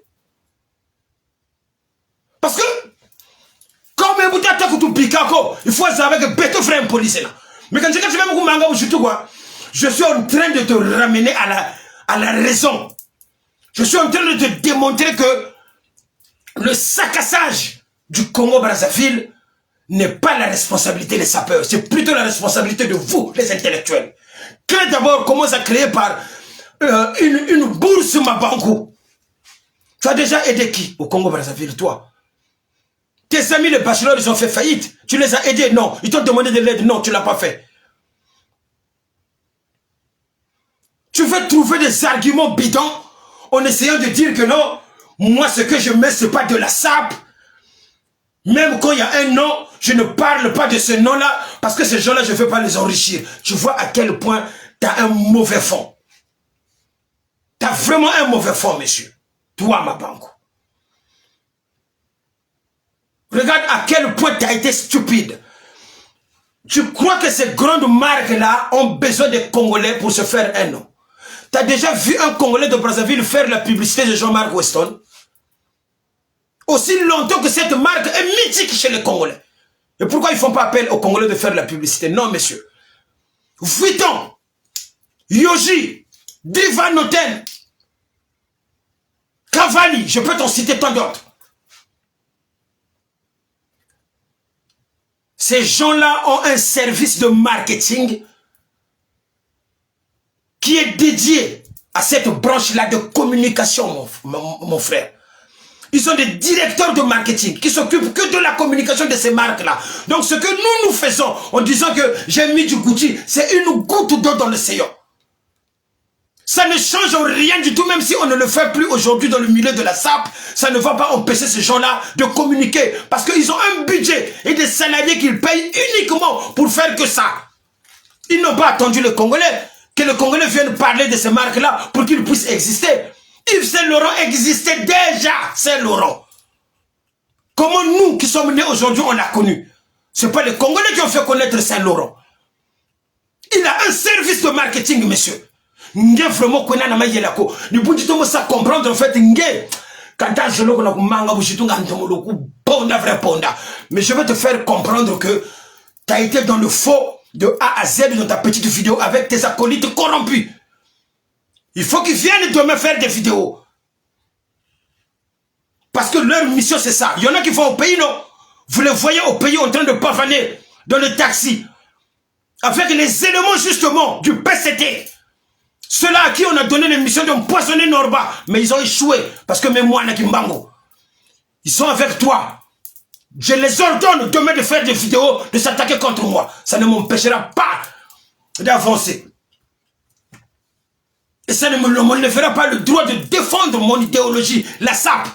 Parce que, comme un bouton de tout picako, il faut savoir que Beto ferait un policier. Mais quand tu vas me manga ou surtout quoi, je suis en train de te ramener à la raison. Je suis en train de te démontrer que le saccagage du Congo-Brazzaville n'est pas la responsabilité des sapeurs, c'est plutôt la responsabilité de vous, les intellectuels. Quand d'abord commence à créer par une bourse Mabankou. Tu as déjà aidé qui au Congo-Brazzaville, toi? Tes amis les bachelors, ils ont fait faillite. Tu les as aidés? Non. Ils t'ont demandé de l'aide? Non, tu ne l'as pas fait. Tu veux trouver des arguments bidons en essayant de dire que non, moi ce que je mets, ce n'est pas de la SAP. Même quand il y a un nom, je ne parle pas de ce nom-là parce que ces gens-là, je ne veux pas les enrichir. Tu vois à quel point tu as un mauvais fond. Tu as vraiment un mauvais fond, monsieur. Toi, Mabankou. Regarde à quel point tu as été stupide. Tu crois que ces grandes marques-là ont besoin des Congolais pour se faire un nom. Tu as déjà vu un Congolais de Brazzaville faire la publicité de Jean-Marc Weston? Aussi longtemps que cette marque est mythique chez les Congolais. Et pourquoi ils ne font pas appel aux Congolais de faire la publicité? Non, monsieur. Vuitton, Yoji, Divan Hotel, Cavalli, je peux t'en citer tant d'autres. Ces gens-là ont un service de marketing qui est dédié à cette branche-là de communication, mon frère. Ils sont des directeurs de marketing qui s'occupent que de la communication de ces marques-là. Donc ce que nous faisons en disant que j'ai mis du Gucci, c'est une goutte d'eau dans l'océan. Ça ne change rien du tout, même si on ne le fait plus aujourd'hui dans le milieu de la SAP, ça ne va pas empêcher ces gens-là de communiquer. Parce qu'ils ont un budget et des salariés qu'ils payent uniquement pour faire que ça. Ils n'ont pas attendu le Congolais, que le Congolais vienne parler de ces marques-là pour qu'ils puissent exister. Yves Saint Laurent existait déjà, Saint Laurent. Comment nous qui sommes nés aujourd'hui, on l'a connu? Ce n'est pas les Congolais qui ont fait connaître Saint-Laurent. Il a un service de marketing, monsieur. Nge vraiment qu'on a na mayelako. Ni bundi to ça comprendre en fait nge. Quand je le connais manga bushitunga ntomoloku ponda vrai ponda. Mais je vais te faire comprendre que tu as été dans le faux de A à Z dans ta petite vidéo avec tes acolytes corrompus. Il faut qu'ils viennent demain faire des vidéos. Parce que leur mission c'est ça. Il y en a qui vont au pays, non? Vous les voyez au pays en train de pavaner dans le taxi. Avec les éléments justement du PCT. Ceux-là à qui on a donné l'émission d'empoisonner Norba. Mais ils ont échoué. Parce que même moi, Nakimbango, ils sont avec toi. Je les ordonne demain de faire des vidéos, de s'attaquer contre moi. Ça ne m'empêchera pas d'avancer. Et ça ne me fera pas le droit de défendre mon idéologie, la SAP.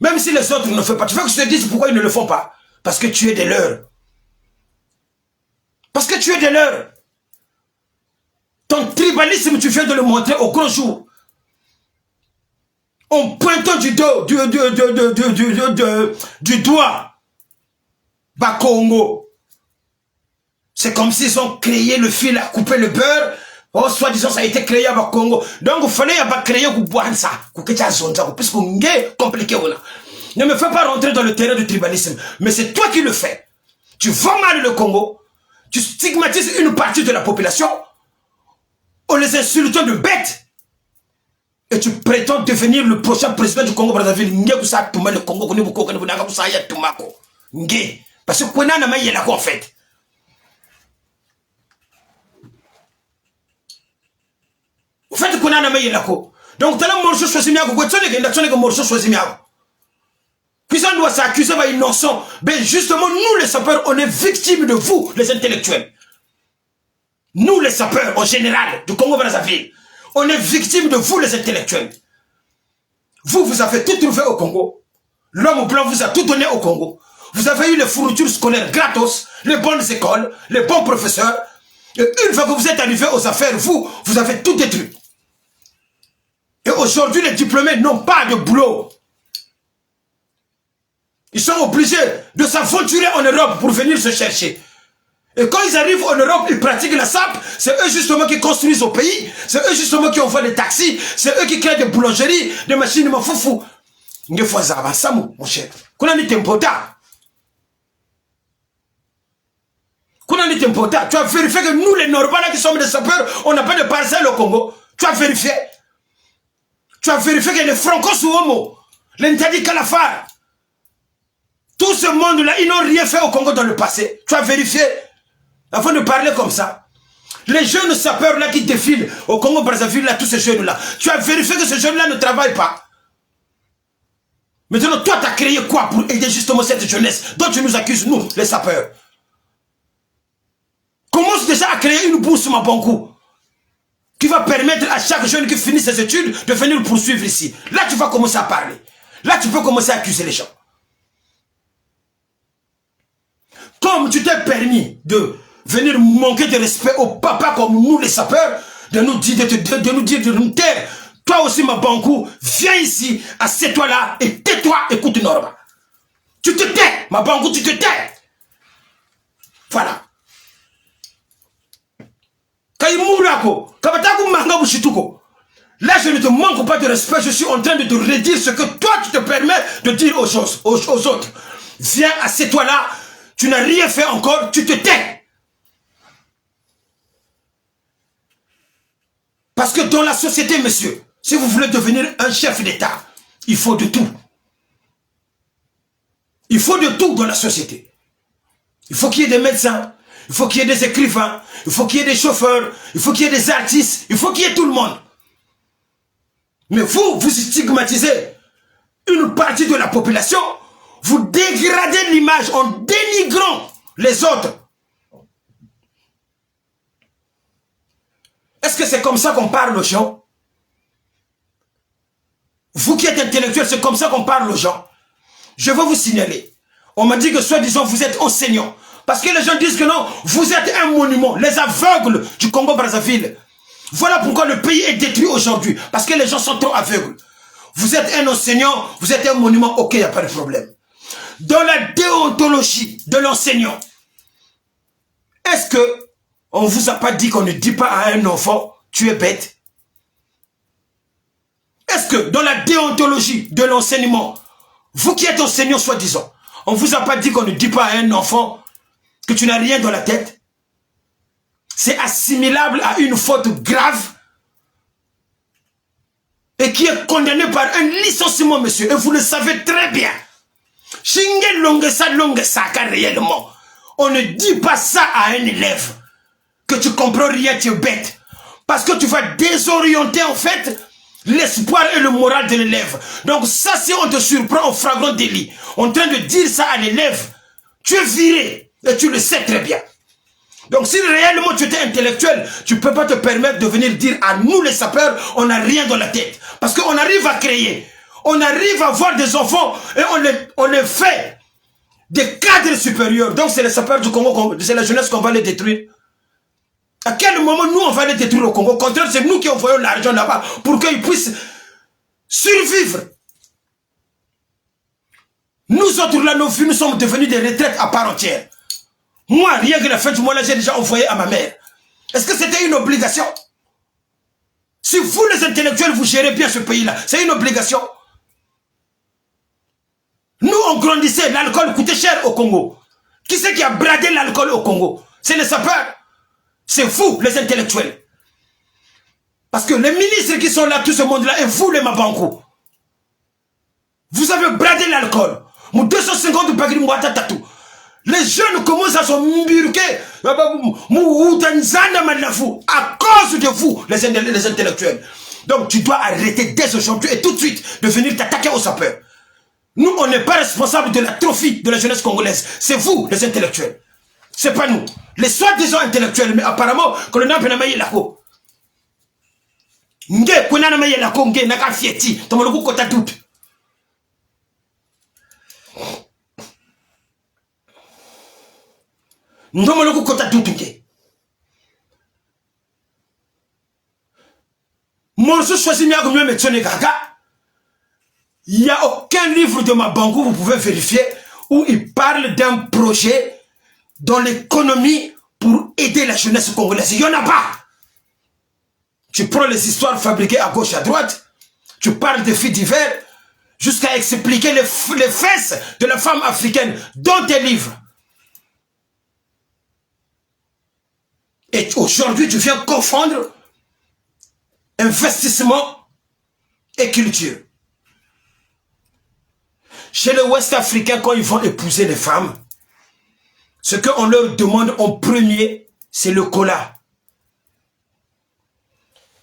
Même si les autres ne le font pas. Tu veux que je te dise pourquoi ils ne le font pas? Parce que tu es des leurs. Parce que tu es des leurs. Ton tribalisme, tu viens de le montrer au grand jour. En pointant du dos, du doigt, Bakongo. C'est comme s'ils ont créé le fil à couper le beurre. Oh, soi-disant, ça a été créé à Bakongo. Donc, il fallait créer ça. Puisque c'est compliqué. Ne me fais pas rentrer dans le terrain du tribalisme. Mais c'est toi qui le fais. Tu vends mal le Congo. Tu stigmatises une partie de la population. En les insultant de bêtes. Et tu prétends devenir le prochain président du Congo-Brazzaville. Le Congo, parce que Kwena n'a pas en fait. Vous faites Kwena n'a pas donc tu as un morceau choisi miago. Vous avez un morceau choisi miago. Puis on doit s'accuser par innocent. Mais justement, nous les sapeurs, on est victimes de vous, les intellectuels. Nous les sapeurs, en général, du Congo-Brazzaville, on est victimes de vous, les intellectuels. Vous, vous avez tout trouvé au Congo. L'homme blanc vous a tout donné au Congo. Vous avez eu les fournitures scolaires gratos, les bonnes écoles, les bons professeurs. Et une fois que vous êtes arrivé aux affaires, vous avez tout détruit. Et aujourd'hui, les diplômés n'ont pas de boulot. Ils sont obligés de s'aventurer en Europe pour venir se chercher. Et quand ils arrivent en Europe, ils pratiquent la SAP. C'est eux justement qui construisent au pays. C'est eux justement qui envoient des taxis. C'est eux qui créent des boulangeries, des machines de foufou. Nge foza basamu, mon cher. Kuna ni tempota. Kuna ni tempota. Tu as vérifié que nous, les Normans qui sommes des sapeurs, on n'a pas de parcelle au Congo. Tu as vérifié. Tu as vérifié que les Franco-Souomo, les Ntadi Kalafar, tout ce monde-là, ils n'ont rien fait au Congo dans le passé. Tu as vérifié. Avant de parler comme ça. Les jeunes sapeurs-là qui défilent au Congo-Brazzaville, là, tous ces jeunes-là. Tu as vérifié que ces jeunes-là ne travaillent pas. Maintenant, toi, tu as créé quoi pour aider justement cette jeunesse dont tu nous accuses, nous, les sapeurs? Commence déjà à créer une bourse Mabankou qui va permettre à chaque jeune qui finit ses études de venir poursuivre ici. Là, tu vas commencer à parler. Là, tu peux commencer à accuser les gens. Comme tu t'es permis de venir manquer de respect au papa comme nous les sapeurs, de nous dire de nous taire. Toi aussi, Mabankou, viens ici, assieds-toi là et tais-toi, écoute Norba. Tu te tais, Mabankou, tu te tais. Voilà. Là, je ne te manque pas de respect, je suis en train de te redire ce que toi, tu te permets de dire aux autres. Viens, assieds-toi là, tu n'as rien fait encore, tu te tais. Parce que dans la société, monsieur, si vous voulez devenir un chef d'État, il faut de tout. Il faut de tout dans la société. Il faut qu'il y ait des médecins, il faut qu'il y ait des écrivains, il faut qu'il y ait des chauffeurs, il faut qu'il y ait des artistes, il faut qu'il y ait tout le monde. Mais vous stigmatisez une partie de la population, vous dégradez l'image en dénigrant les autres. Est-ce que c'est comme ça qu'on parle aux gens? Vous qui êtes intellectuel, c'est comme ça qu'on parle aux gens. Je veux vous signaler. On m'a dit que soi-disant vous êtes enseignant. Parce que les gens disent que non, vous êtes un monument. Les aveugles du Congo-Brazzaville. Voilà pourquoi le pays est détruit aujourd'hui. Parce que les gens sont trop aveugles. Vous êtes un enseignant, vous êtes un monument, ok, il n'y a pas de problème. Dans la déontologie de l'enseignant, Est-ce que on vous a pas dit qu'on ne dit pas à un enfant, tu es bête? Est-ce que dans la déontologie de l'enseignement, vous qui êtes enseignant soi-disant, on vous a pas dit qu'on ne dit pas à un enfant que tu n'as rien dans la tête? C'est assimilable à une faute grave et qui est condamné par un licenciement, monsieur. Et vous le savez très bien. Shinge longue saka réellement. On ne dit pas ça à un élève. Que tu comprends rien, tu es bête. Parce que tu vas désorienter en fait l'espoir et le moral de l'élève. Donc ça, si on te surprend en flagrant délit, en train de dire ça à l'élève, tu es viré. Et tu le sais très bien. Donc si réellement tu étais intellectuel, tu ne peux pas te permettre de venir dire à nous les sapeurs, on n'a rien dans la tête. Parce qu'on arrive à créer, on arrive à voir des enfants et on les fait des cadres supérieurs. Donc c'est les sapeurs du Congo, c'est la jeunesse qu'on va les détruire. À quel moment nous on va les détruire au Congo? Au contraire, c'est nous qui envoyons l'argent là-bas pour qu'ils puissent survivre. Nous autres là, nos filles, nous sommes devenus des retraites à part entière. Moi, rien que la fin du mois là, j'ai déjà envoyé à ma mère. Est-ce que c'était une obligation? Si vous les intellectuels, vous gérez bien ce pays-là, c'est une obligation. Nous, on grandissait, l'alcool coûtait cher au Congo. Qui c'est qui a bradé l'alcool au Congo? C'est les sapeurs. C'est vous, les intellectuels. Parce que les ministres qui sont là, tout ce monde-là, et vous, les Mabankou, vous avez bradé l'alcool. Mon 250 bagri mwata tatou. Les jeunes commencent à se murquer à cause de vous, les intellectuels. Donc tu dois arrêter dès aujourd'hui et tout de suite de venir t'attaquer aux sapeurs. Nous, on n'est pas responsables de l'atrophie de la jeunesse congolaise. C'est vous, les intellectuels. C'est pas nous. Les soi-disant intellectuels, mais apparemment, que le nom est namaye lako. Nge, kuna namaye lako, nge, naka fieti, tomoloku kota doute. Ndomoloku kota doute, nge. Morceau choisi miago mieux mettionné gaga. Il n'y a aucun livre de Mabankou, vous pouvez vérifier, où il parle d'un projet dans l'économie pour aider la jeunesse congolaise. Il n'y en a pas. Tu prends les histoires fabriquées à gauche, à droite, tu parles de faits divers, jusqu'à expliquer les fesses de la femme africaine dans tes livres. Et aujourd'hui, tu viens confondre investissement et culture. Chez les Ouest africains, quand ils vont épouser les femmes, ce qu'on leur demande en premier, c'est le cola.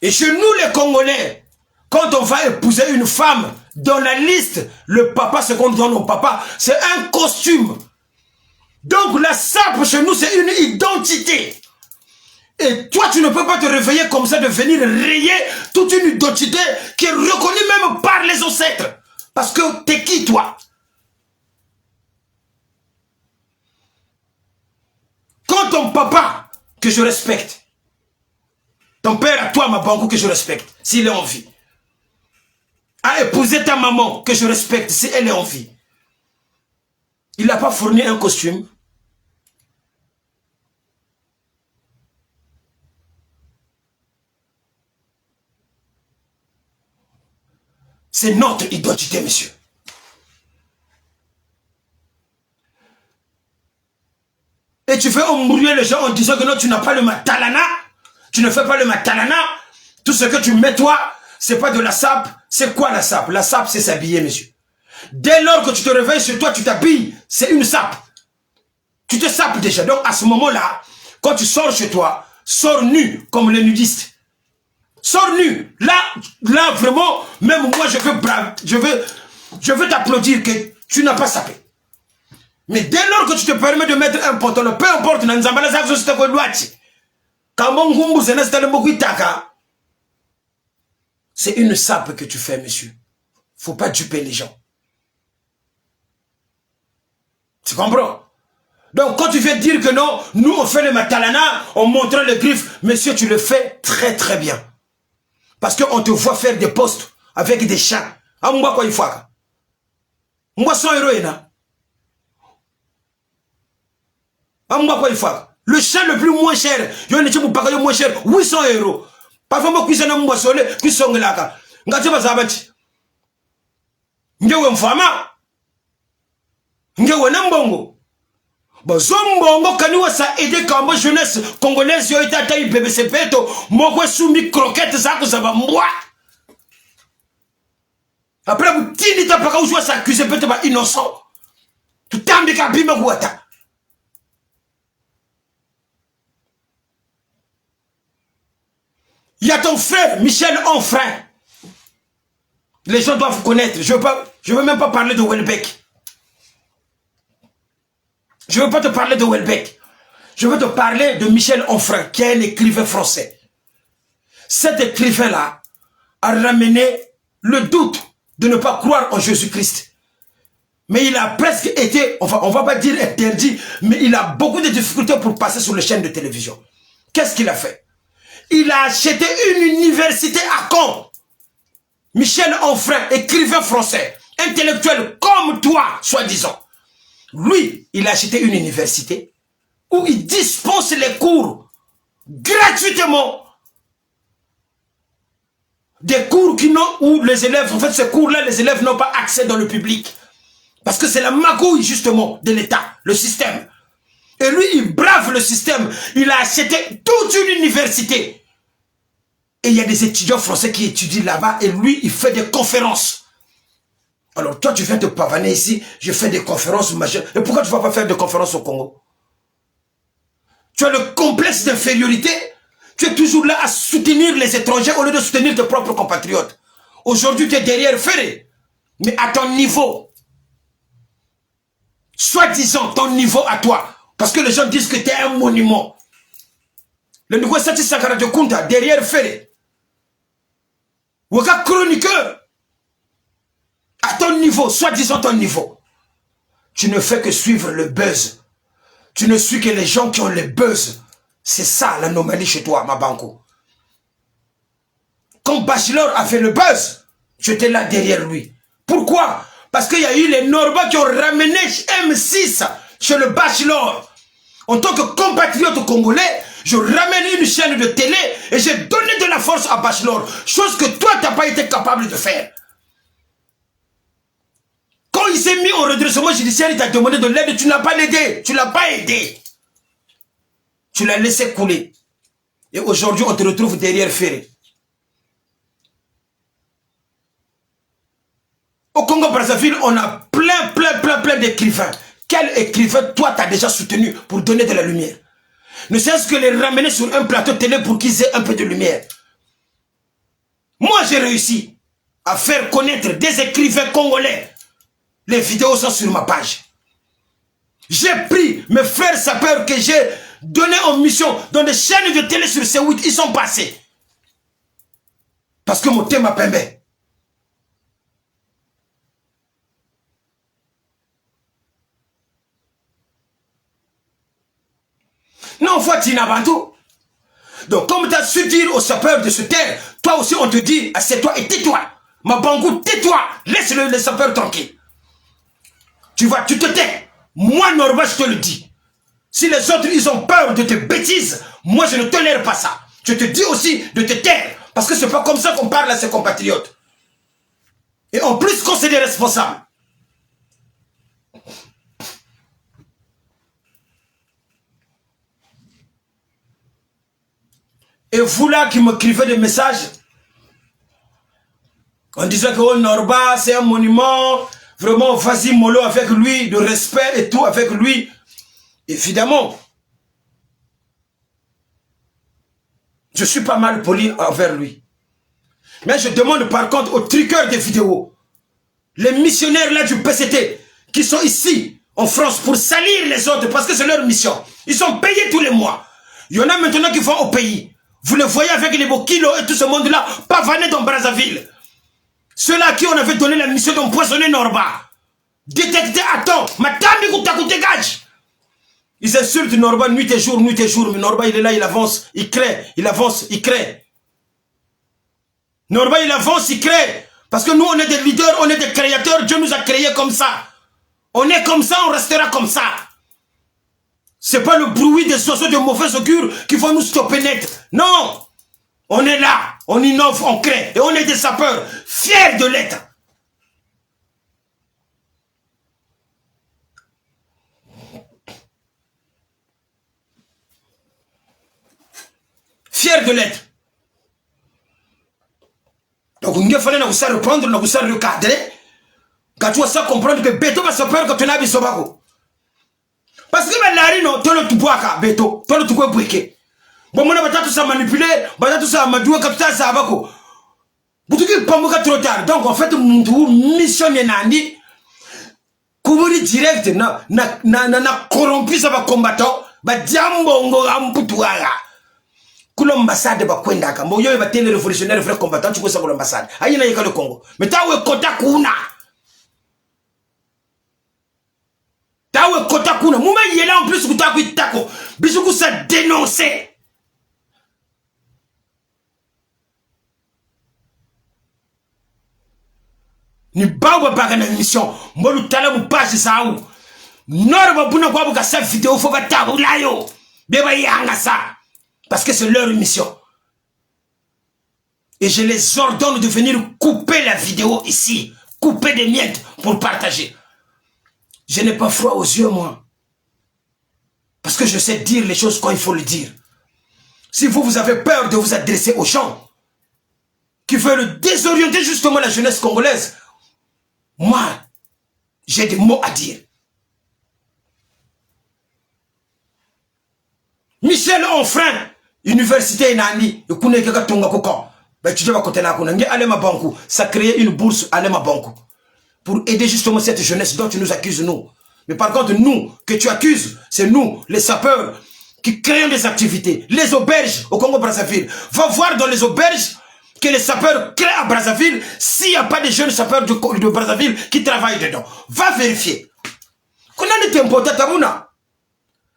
Et chez nous, les Congolais, quand on va épouser une femme, dans la liste, le papa, ce qu'on donne au papa, c'est un costume. Donc la sape chez nous, c'est une identité. Et toi, tu ne peux pas te réveiller comme ça, de venir rayer toute une identité qui est reconnue même par les ancêtres. Parce que t'es qui, toi? Quand ton papa, que je respecte, ton père à toi, Mabankou, que je respecte, s'il est en vie, a épousé ta maman, que je respecte, si elle est en vie, il n'a pas fourni un costume. C'est notre identité, monsieur. Et tu fais embrouiller les gens en disant que non, tu n'as pas le matalana. Tu ne fais pas le matalana. Tout ce que tu mets, toi, c'est pas de la sape. C'est quoi la sape? La sape, c'est s'habiller, monsieur. Dès lors que tu te réveilles chez toi, tu t'habilles. C'est une sape. Tu te sapes déjà. Donc, à ce moment-là, quand tu sors chez toi, sors nu, comme les nudistes. Sors nu. Là, vraiment, même moi, je veux t'applaudir que tu n'as pas sapé. Mais dès lors que tu te permets de mettre un pantalon, peu importe, c'est une sape que tu fais, monsieur. Faut pas duper les gens. Tu comprends? Donc, quand tu viens dire que non, nous, on fait le matalana, on montre les griffes, monsieur, tu le fais très, très bien. Parce qu'on te voit faire des postes avec des chats. Moi, quoi, il faut. Moi, 100 euros, moi, quoi, il faut. Le champ le plus moins cher, yo ne chibu paka yo moins cher, 800 €. Parfois mo kuisana mbosole, kuisongelaka. Ngati bazabati. Ngewe mfama. Ngewe nambongo. Bozombongo kaniwa sa aider kambo jeunesse congolaise yo itata IBBC peto, moko sumi croquette zako zaba mbwa. Après vous tini ta paka uswa s'accuser peto ba innocent. Tu tambi ka bima kuata. Il y a ton frère, Michel Onfray. Les gens doivent connaître. Je veux même pas parler de Welbeck. Je veux pas te parler de Welbeck. Je veux te parler de Michel Onfray, qui est un écrivain français. Cet écrivain-là a ramené le doute de ne pas croire en Jésus-Christ. Mais il a presque été, on va pas dire interdit, mais il a beaucoup de difficultés pour passer sur les chaînes de télévision. Qu'est-ce qu'il a fait? Il a acheté une université à Caen. Michel Onfray, écrivain français, intellectuel comme toi, soi-disant. Lui, il a acheté une université où il dispense les cours gratuitement. Des cours où les élèves, en fait, ces cours-là, les élèves n'ont pas accès dans le public. Parce que c'est la magouille, justement, de l'État, le système. Et lui, il brave le système. Il a acheté toute une université. Et il y a des étudiants français qui étudient là-bas. Et lui, il fait des conférences. Alors toi, tu viens te pavaner ici. Je fais des conférences majeures. Et pourquoi tu ne vas pas faire de conférences au Congo? Tu as le complexe d'infériorité. Tu es toujours là à soutenir les étrangers au lieu de soutenir tes propres compatriotes. Aujourd'hui, tu es derrière Ferré. Mais à ton niveau. Soi-disant, ton niveau à toi. Parce que les gens disent que tu es un monument. Le nouveau Sati Sakara de Kunta, derrière Ferré. Waka chroniqueur. À ton niveau, soi-disant ton niveau. Tu ne fais que suivre le buzz. Tu ne suis que les gens qui ont le buzz. C'est ça l'anomalie chez toi, ma banco. Quand Bachelor a fait le buzz, j'étais là derrière lui. Pourquoi? Parce qu'il y a eu les Norba qui ont ramené M6 chez le Bachelor. En tant que compatriote congolais, je ramène une chaîne de télé et j'ai donné de la force à Bachelor. Chose que toi, tu n'as pas été capable de faire. Quand il s'est mis au redressement judiciaire, il t'a demandé de l'aide, tu n'as pas aidé. Tu ne l'as pas aidé. Tu l'as laissé couler. Et aujourd'hui, on te retrouve derrière Ferré. Au Congo-Brazzaville, on a plein d'écrivains. Quel écrivain, toi, t'as déjà soutenu pour donner de la lumière? Ne serait-ce que les ramener sur un plateau télé pour qu'ils aient un peu de lumière. Moi, j'ai réussi à faire connaître des écrivains congolais. Les vidéos sont sur ma page. J'ai pris mes frères sapeurs que j'ai donnés en mission dans des chaînes de télé sur C8. Ils sont passés. Parce que mon thème m'a permis. Non, faut Tinabantou. Donc, comme tu as su dire aux sapeurs de se taire, toi aussi on te dit, assieds-toi et tais-toi. Ma bangou, tais-toi. Laisse les sapeurs tranquilles. Tu vois, tu te tais. Moi, Norba, je te le dis. Si les autres, ils ont peur de tes bêtises, moi, je ne tolère pas ça. Je te dis aussi de te taire. Parce que c'est pas comme ça qu'on parle à ses compatriotes. Et en plus, quand c'est des responsables. Et vous là qui m'écrivez des messages en disant que oh, Norba c'est un monument, vraiment vas-y mollo avec lui, de respect et tout avec lui. Évidemment, je suis pas mal poli envers lui. Mais je demande par contre aux truqueurs des vidéos, les missionnaires là du PCT, qui sont ici en France pour salir les autres parce que c'est leur mission. Ils sont payés tous les mois. Il y en a maintenant qui vont au pays. Vous les voyez avec les beaux kilos et tout ce monde-là, pavaner dans Brazzaville. Ceux-là à qui on avait donné la mission d'empoisonner Norba. Détecter à temps. Ils insultent Norba nuit et jour, nuit et jour. Mais Norba, il est là, il avance, il crée, il avance, il crée. Norba, il avance, il crée. Parce que nous, on est des leaders, on est des créateurs. Dieu nous a créés comme ça. On est comme ça, on restera comme ça. C'est pas le bruit des oiseaux de mauvais augure qui vont nous stopper net. Non! On est là, on innove, on crée, et on est des sapeurs, fiers de l'être. Fiers de l'être. Donc, il fallait nous reprendre, nous recadrer. Quand tu vas comprendre que Beto va se peur quand tu n'as pas Sobako. Parce que Larry, non, tu le tuboaka, Beto, tu le tuboaka briqué. Bon, on va tout ça manipuler, on va tout ça madouer comme ça, ça va quoi. Vous dites pas trop tard. Donc, en fait, mon mission est nani. Koumori direct, na corrompu ça va combattant, ba diambo ngo amputuara. L'ambassade va kwenda ka moyo va tele révolutionnaire frère combattant tu peux ça pour l'ambassade ayina yeka le Congo mais tawe kota kuna muma yela en plus kutaku itako bisuku ça dénoncer ni bawa baga na mission mbolu tala mu page ça ou nord ba buna kwa buka sa vidéo fo ba tabula yo beba yanga ça. Parce que c'est leur mission. Et je les ordonne de venir couper la vidéo ici. Couper des miettes pour partager. Je n'ai pas froid aux yeux, moi. Parce que je sais dire les choses quand il faut le dire. Si vous avez peur de vous adresser aux gens qui veulent désorienter justement la jeunesse congolaise, moi, j'ai des mots à dire. Michel Onfrin, Université Nani, et Kouné Kaka Tonga Koko, tu vas côté là, Alema Bankou, ça crée une bourse Alema Bankou pour aider justement cette jeunesse dont tu nous accuses, nous. Mais par contre, nous, que tu accuses, c'est nous, les sapeurs, qui créons des activités. Les auberges au Congo-Brazzaville. Va voir dans les auberges que les sapeurs créent à Brazzaville s'il n'y a pas de jeunes sapeurs de Brazzaville qui travaillent dedans. Va vérifier. Qu'on a des tempos, tatamuna.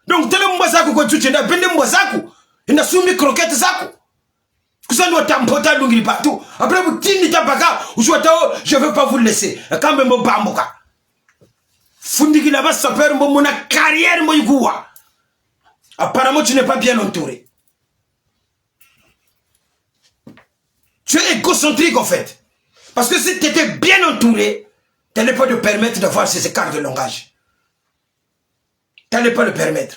Donc, tel mwazaku kwa tuchenda, bende mwazaku. Il n'a soumis croquette zaku. Que ça doit t'emporter l'ongri partout. Après, vous tini tabaka, ou je ne veux pas vous laisser. Quand même, mon bamboka. Fundiki là-bas, sapeur, mon carrière, mon goua. Apparemment, tu n'es pas bien entouré. Tu es égocentrique, en fait. Parce que si tu étais bien entouré, tu n'allais pas te permettre d'avoir ces écarts de langage. Tu n'allais pas le permettre.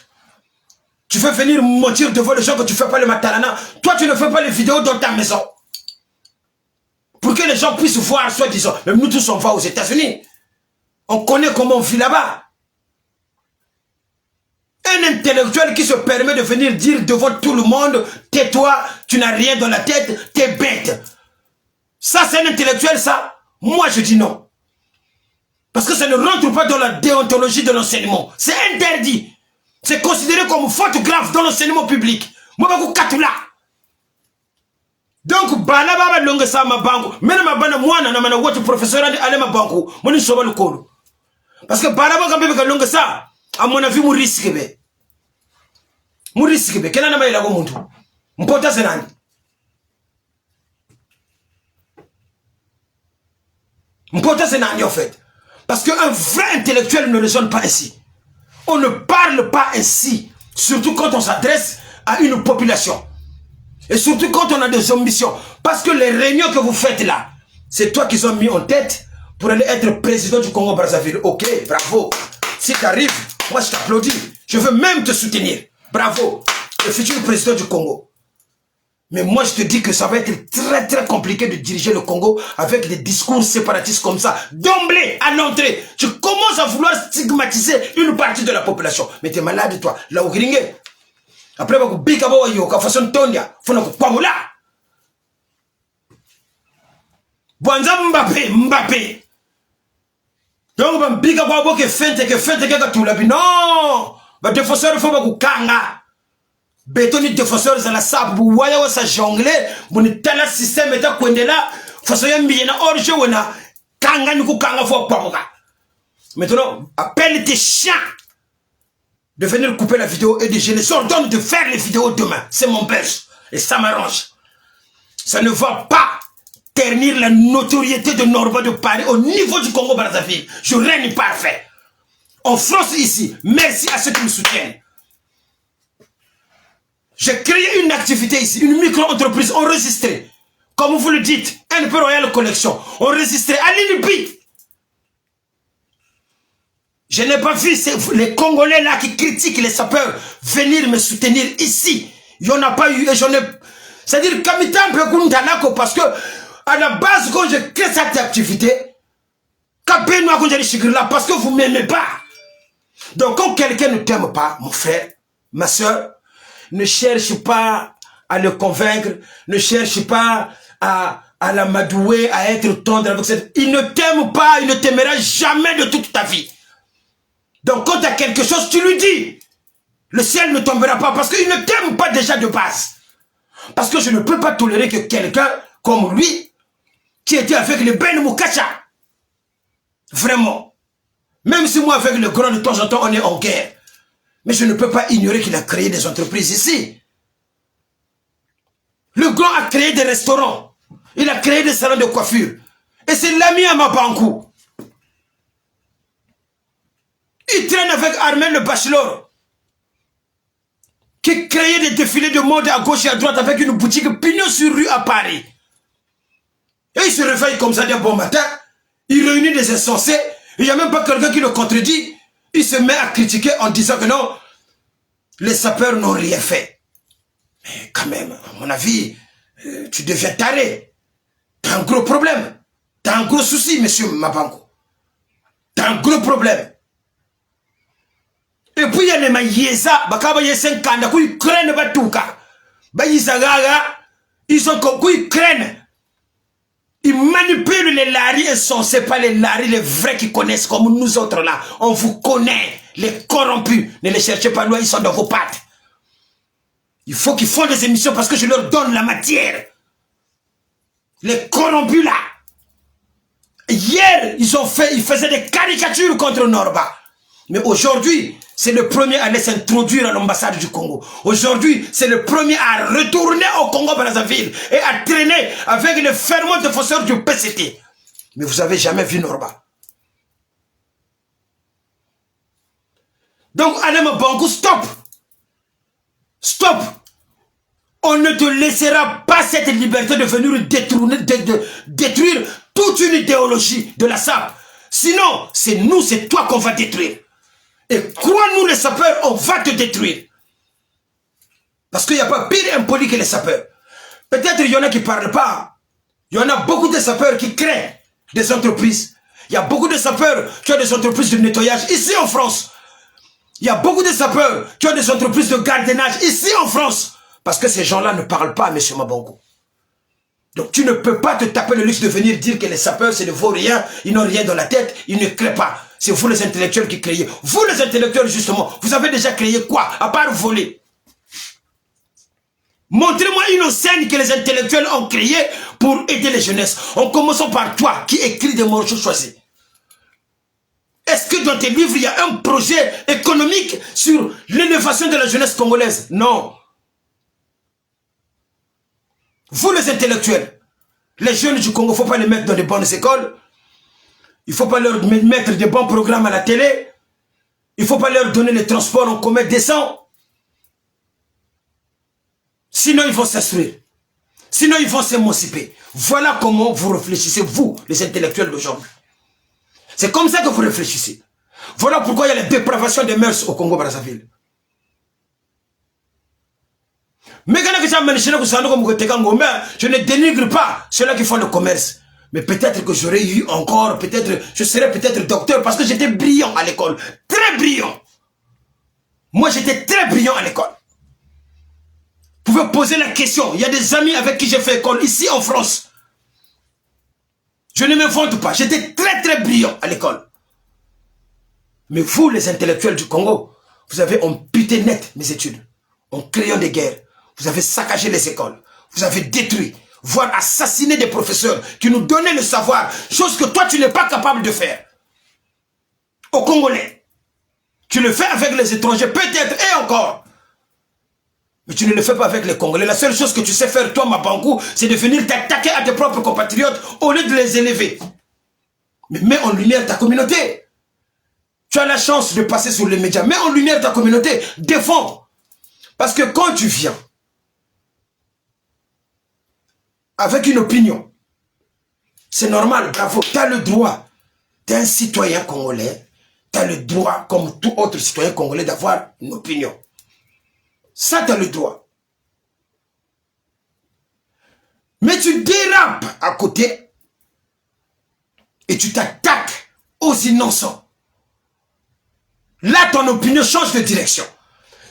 Tu veux venir mentir devant les gens que tu ne fais pas le matalana. Toi, tu ne fais pas les vidéos dans ta maison. Pour que les gens puissent voir, soi-disant. Même nous tous, on va aux États-Unis. On connaît comment on vit là-bas. Un intellectuel qui se permet de venir dire devant tout le monde, tais-toi, tu n'as rien dans la tête, t'es bête. Ça, c'est un intellectuel, ça? Moi, je dis non. Parce que ça ne rentre pas dans la déontologie de l'enseignement. C'est interdit. C'est considéré comme faute grave dans l'enseignement public. Moi, je suis katula. Donc, bala baba longue sa ma banco. Même ma bana moi na mana wotu professeur ali ale ma banco. Moni soba le kolo. Parce que bala baba bebe longue ça. À mon avis, mon risque be. Mon risque be. Quel en a ma ilago muntu. Mpota zenani. Mpota zenani en fait. Parce qu'un vrai intellectuel ne raisonne pas ainsi. On ne parle pas ainsi. Surtout quand on s'adresse à une population. Et surtout quand on a des ambitions. Parce que les réunions que vous faites là, c'est toi qui sont mis en tête pour aller être président du Congo-Brazzaville. Ok, bravo. Si tu arrives, moi je t'applaudis. Je veux même te soutenir. Bravo. Le futur président du Congo. Mais moi je te dis que ça va être très très compliqué de diriger le Congo avec des discours séparatistes comme ça. D'emblée, à l'entrée, tu commences à vouloir stigmatiser une partie de la population. Mais t'es malade toi. Là où gringue. Après, vous bika bo yo ka façon tondia, faut nous kwamula. Bonza Mbappé. Donc ba bika bo ke fente ke tula bi non. Ba défenseur faut ba ku kanga. Betoni défenseur za la sab bu waya wa sa jongler, bu ni tala système eta kwendela, façon ya mbiyena orge wona kanga ni ku kanga fo kwamuka. Maintenant, appelle tes chiens de venir couper la vidéo et je les ordonne de faire les vidéos demain. C'est mon pêche. Et ça m'arrange. Ça ne va pas ternir la notoriété de Norba de Paris au niveau du Congo-Brazzaville. Je règne parfait. En France ici, merci à ceux qui me soutiennent. J'ai créé une activité ici, une micro-entreprise enregistrée. Comme vous le dites, NP Royal Collection, enregistrée à l'INPI. Je n'ai pas vu les Congolais là qui critiquent les sapeurs venir me soutenir ici. Il n'y en a pas eu et j'en ai... C'est-à-dire, parce que à la base, quand je crée cette activité, parce que vous ne m'aimez pas. Donc, quand quelqu'un ne t'aime pas, mon frère, ma soeur, ne cherche pas à le convaincre, ne cherche pas à l'amadouer, à être tendre avec cette... Il ne t'aime pas, il ne t'aimera jamais de toute ta vie. Donc quand tu as quelque chose, tu lui dis. Le ciel ne tombera pas parce qu'il ne t'aime pas déjà de base. Parce que je ne peux pas tolérer que quelqu'un comme lui, qui était avec le Ben Moukacha, vraiment, même si moi avec le grand de temps en temps on est en guerre, mais je ne peux pas ignorer qu'il a créé des entreprises ici. Le grand a créé des restaurants, il a créé des salons de coiffure, et c'est l'ami à Mabankou. Il traîne avec Armel le Bachelor, qui créait des défilés de mode à gauche et à droite avec une boutique pignon sur rue à Paris. Et il se réveille comme ça d'un bon matin, il réunit des insensés, il n'y a même pas quelqu'un qui le contredit, il se met à critiquer en disant que non, les sapeurs n'ont rien fait. Mais quand même, à mon avis, tu deviens taré. T'as un gros problème. T'as un gros souci, monsieur Mabango. T'as un gros problème. Et puis il y a les maïesa, ils craignent batuka. Ils ont ils craignent. Ils manipulent les laris insensés, pas les laris, les vrais qui connaissent comme nous autres là. On vous connaît, les corrompus. Ne les cherchez pas loin, ils sont dans vos pattes. Il faut qu'ils font des émissions parce que je leur donne la matière. Les corrompus là. Hier, ils faisaient des caricatures contre Norba. Mais aujourd'hui, c'est le premier à aller s'introduire à l'ambassade du Congo. Aujourd'hui, c'est le premier à retourner au Congo-Brazzaville et à traîner avec les ferments défenseurs du PCT. Mais vous avez jamais vu Norba. Donc, Adama Bankou, stop! Stop! On ne te laissera pas cette liberté de venir détruire toute une idéologie de la SAP. Sinon, c'est nous, c'est toi qu'on va détruire. Et crois-nous les sapeurs, on va te détruire. Parce qu'il n'y a pas pire impoli que les sapeurs. Peut-être il y en a qui ne parlent pas. Il y en a beaucoup de sapeurs qui créent des entreprises. Il y a beaucoup de sapeurs qui ont des entreprises de nettoyage ici en France. Il y a beaucoup de sapeurs qui ont des entreprises de gardiennage ici en France. Parce que ces gens-là ne parlent pas, M. Mabongo. Donc tu ne peux pas te taper le luxe de venir dire que les sapeurs, c'est ne vaut rien, ils n'ont rien dans la tête, ils ne créent pas. C'est vous les intellectuels qui créez. Vous les intellectuels, justement, vous avez déjà créé quoi? À part voler. Montrez-moi une scène que les intellectuels ont créée pour aider les jeunesses. En commençant par toi, qui écris des morceaux choisis. Est-ce que dans tes livres, il y a un projet économique sur l'élévation de la jeunesse congolaise? Non. Vous les intellectuels, les jeunes du Congo, il ne faut pas les mettre dans de bonnes écoles. Il ne faut pas leur mettre de bons programmes à la télé. Il ne faut pas leur donner les transports en commun décents. Sinon, ils vont s'instruire. Sinon, ils vont s'émanciper. Voilà comment vous réfléchissez, vous, les intellectuels d'aujourd'hui. C'est comme ça que vous réfléchissez. Voilà pourquoi il y a la dépravation des mœurs au Congo-Brazzaville. Mais je ne dénigre pas ceux-là qui font le commerce. Mais peut-être que j'aurais eu encore, je serais peut-être docteur parce que j'étais brillant à l'école. Très brillant. Moi, j'étais très brillant à l'école. Vous pouvez poser la question. Il y a des amis avec qui j'ai fait école ici en France. Je ne m'invente pas. J'étais très très brillant à l'école. Mais vous, les intellectuels du Congo, vous avez amputé net mes études. En créant des guerres. Vous avez saccagé les écoles. Vous avez détruit, voire assassiné des professeurs qui nous donnaient le savoir, chose que toi tu n'es pas capable de faire. Aux Congolais. Tu le fais avec les étrangers, peut-être, et encore. Mais tu ne le fais pas avec les Congolais. La seule chose que tu sais faire, toi, Mabankou, c'est de venir t'attaquer à tes propres compatriotes au lieu de les élever. Mais mets en lumière ta communauté. Tu as la chance de passer sur les médias. Mets en lumière ta communauté. Défends. Parce que quand tu viens avec une opinion, c'est normal, bravo, tu as le droit, tu es un citoyen congolais, tu as le droit, comme tout autre citoyen congolais, d'avoir une opinion. Ça, tu as le droit. Mais tu dérapes à côté et tu t'attaques aux innocents. Là, ton opinion change de direction.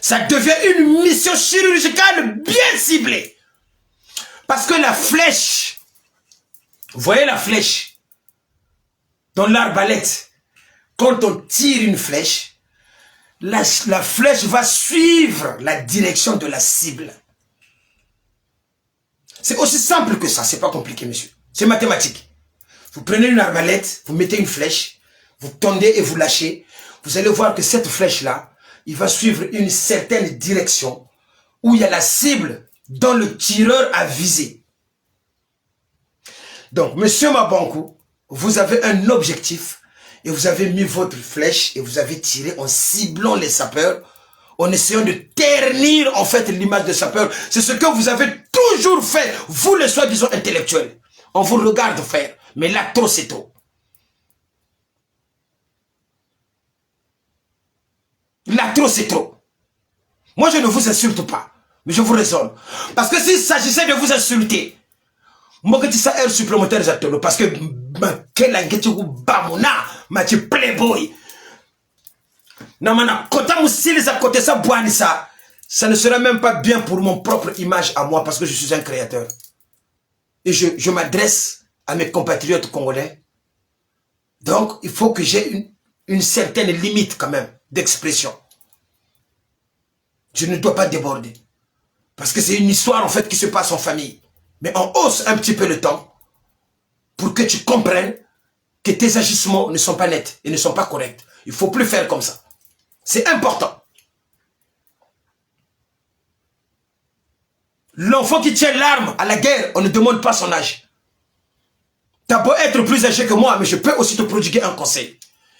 Ça devient une mission chirurgicale bien ciblée. Parce que la flèche, vous voyez la flèche dans l'arbalète, quand on tire une flèche, la flèche va suivre la direction de la cible. C'est aussi simple que ça, c'est pas compliqué, monsieur. C'est mathématique. Vous prenez une arbalète, vous mettez une flèche, vous tendez et vous lâchez. Vous allez voir que cette flèche-là, il va suivre une certaine direction où il y a la cible dont le tireur a visé. Donc, monsieur Mabankou, vous avez un objectif et vous avez mis votre flèche et vous avez tiré en ciblant les sapeurs, en essayant de ternir en fait l'image de sapeur. C'est ce que vous avez toujours fait, vous les soi-disant intellectuels. On vous regarde faire, mais là trop c'est trop. Là trop c'est trop. Moi je ne vous insulte pas, mais je vous raisonne. Parce que s'il s'agissait de vous insulter, moi que tu sais heure supplémentaire j'attends parce que quel enquête vous bamona, ma tu playboy. Non, ça ne sera même pas bien pour mon propre image à moi parce que je suis un créateur. Et je m'adresse à mes compatriotes congolais. Donc, il faut que j'ai une certaine limite quand même d'expression. Je ne dois pas déborder. Parce que c'est une histoire en fait qui se passe en famille. Mais on hausse un petit peu le temps pour que tu comprennes que tes agissements ne sont pas nets et ne sont pas corrects. Il ne faut plus faire comme ça. C'est important. L'enfant qui tient l'arme à la guerre, on ne demande pas son âge. Tu as beau être plus âgé que moi, mais je peux aussi te prodiguer un conseil.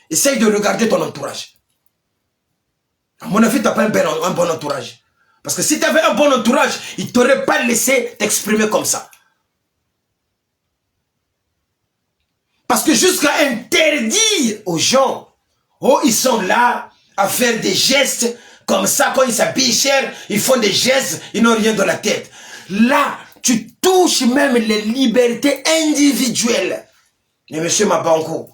Essaye de regarder ton entourage. À mon avis, tu n'as pas un bon entourage. Parce que si tu avais un bon entourage, il ne t'aurait pas laissé t'exprimer comme ça. Parce que jusqu'à interdire aux gens, oh, ils sont là à faire des gestes comme ça, quand ils s'habillent cher, ils font des gestes, ils n'ont rien dans la tête. Là, tu touches même les libertés individuelles. Mais monsieur Mabankou,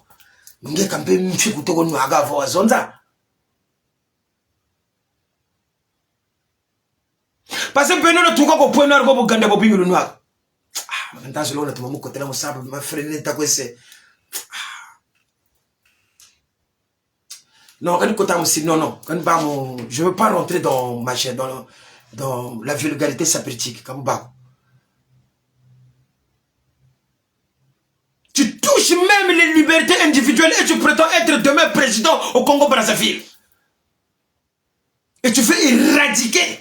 parce que nous ne trouvons pas point noir pour gagner pour le noir. Ah, maintenant je l'ai mon côté là, mon sable, ma frère n'est pas quoi c'est. Non, non, je ne veux pas rentrer dans ma chaîne, dans la vulgarité sapiritique, comme bah. Tu touches même les libertés individuelles et tu prétends être demain président au Congo-Brazzaville. Et tu veux éradiquer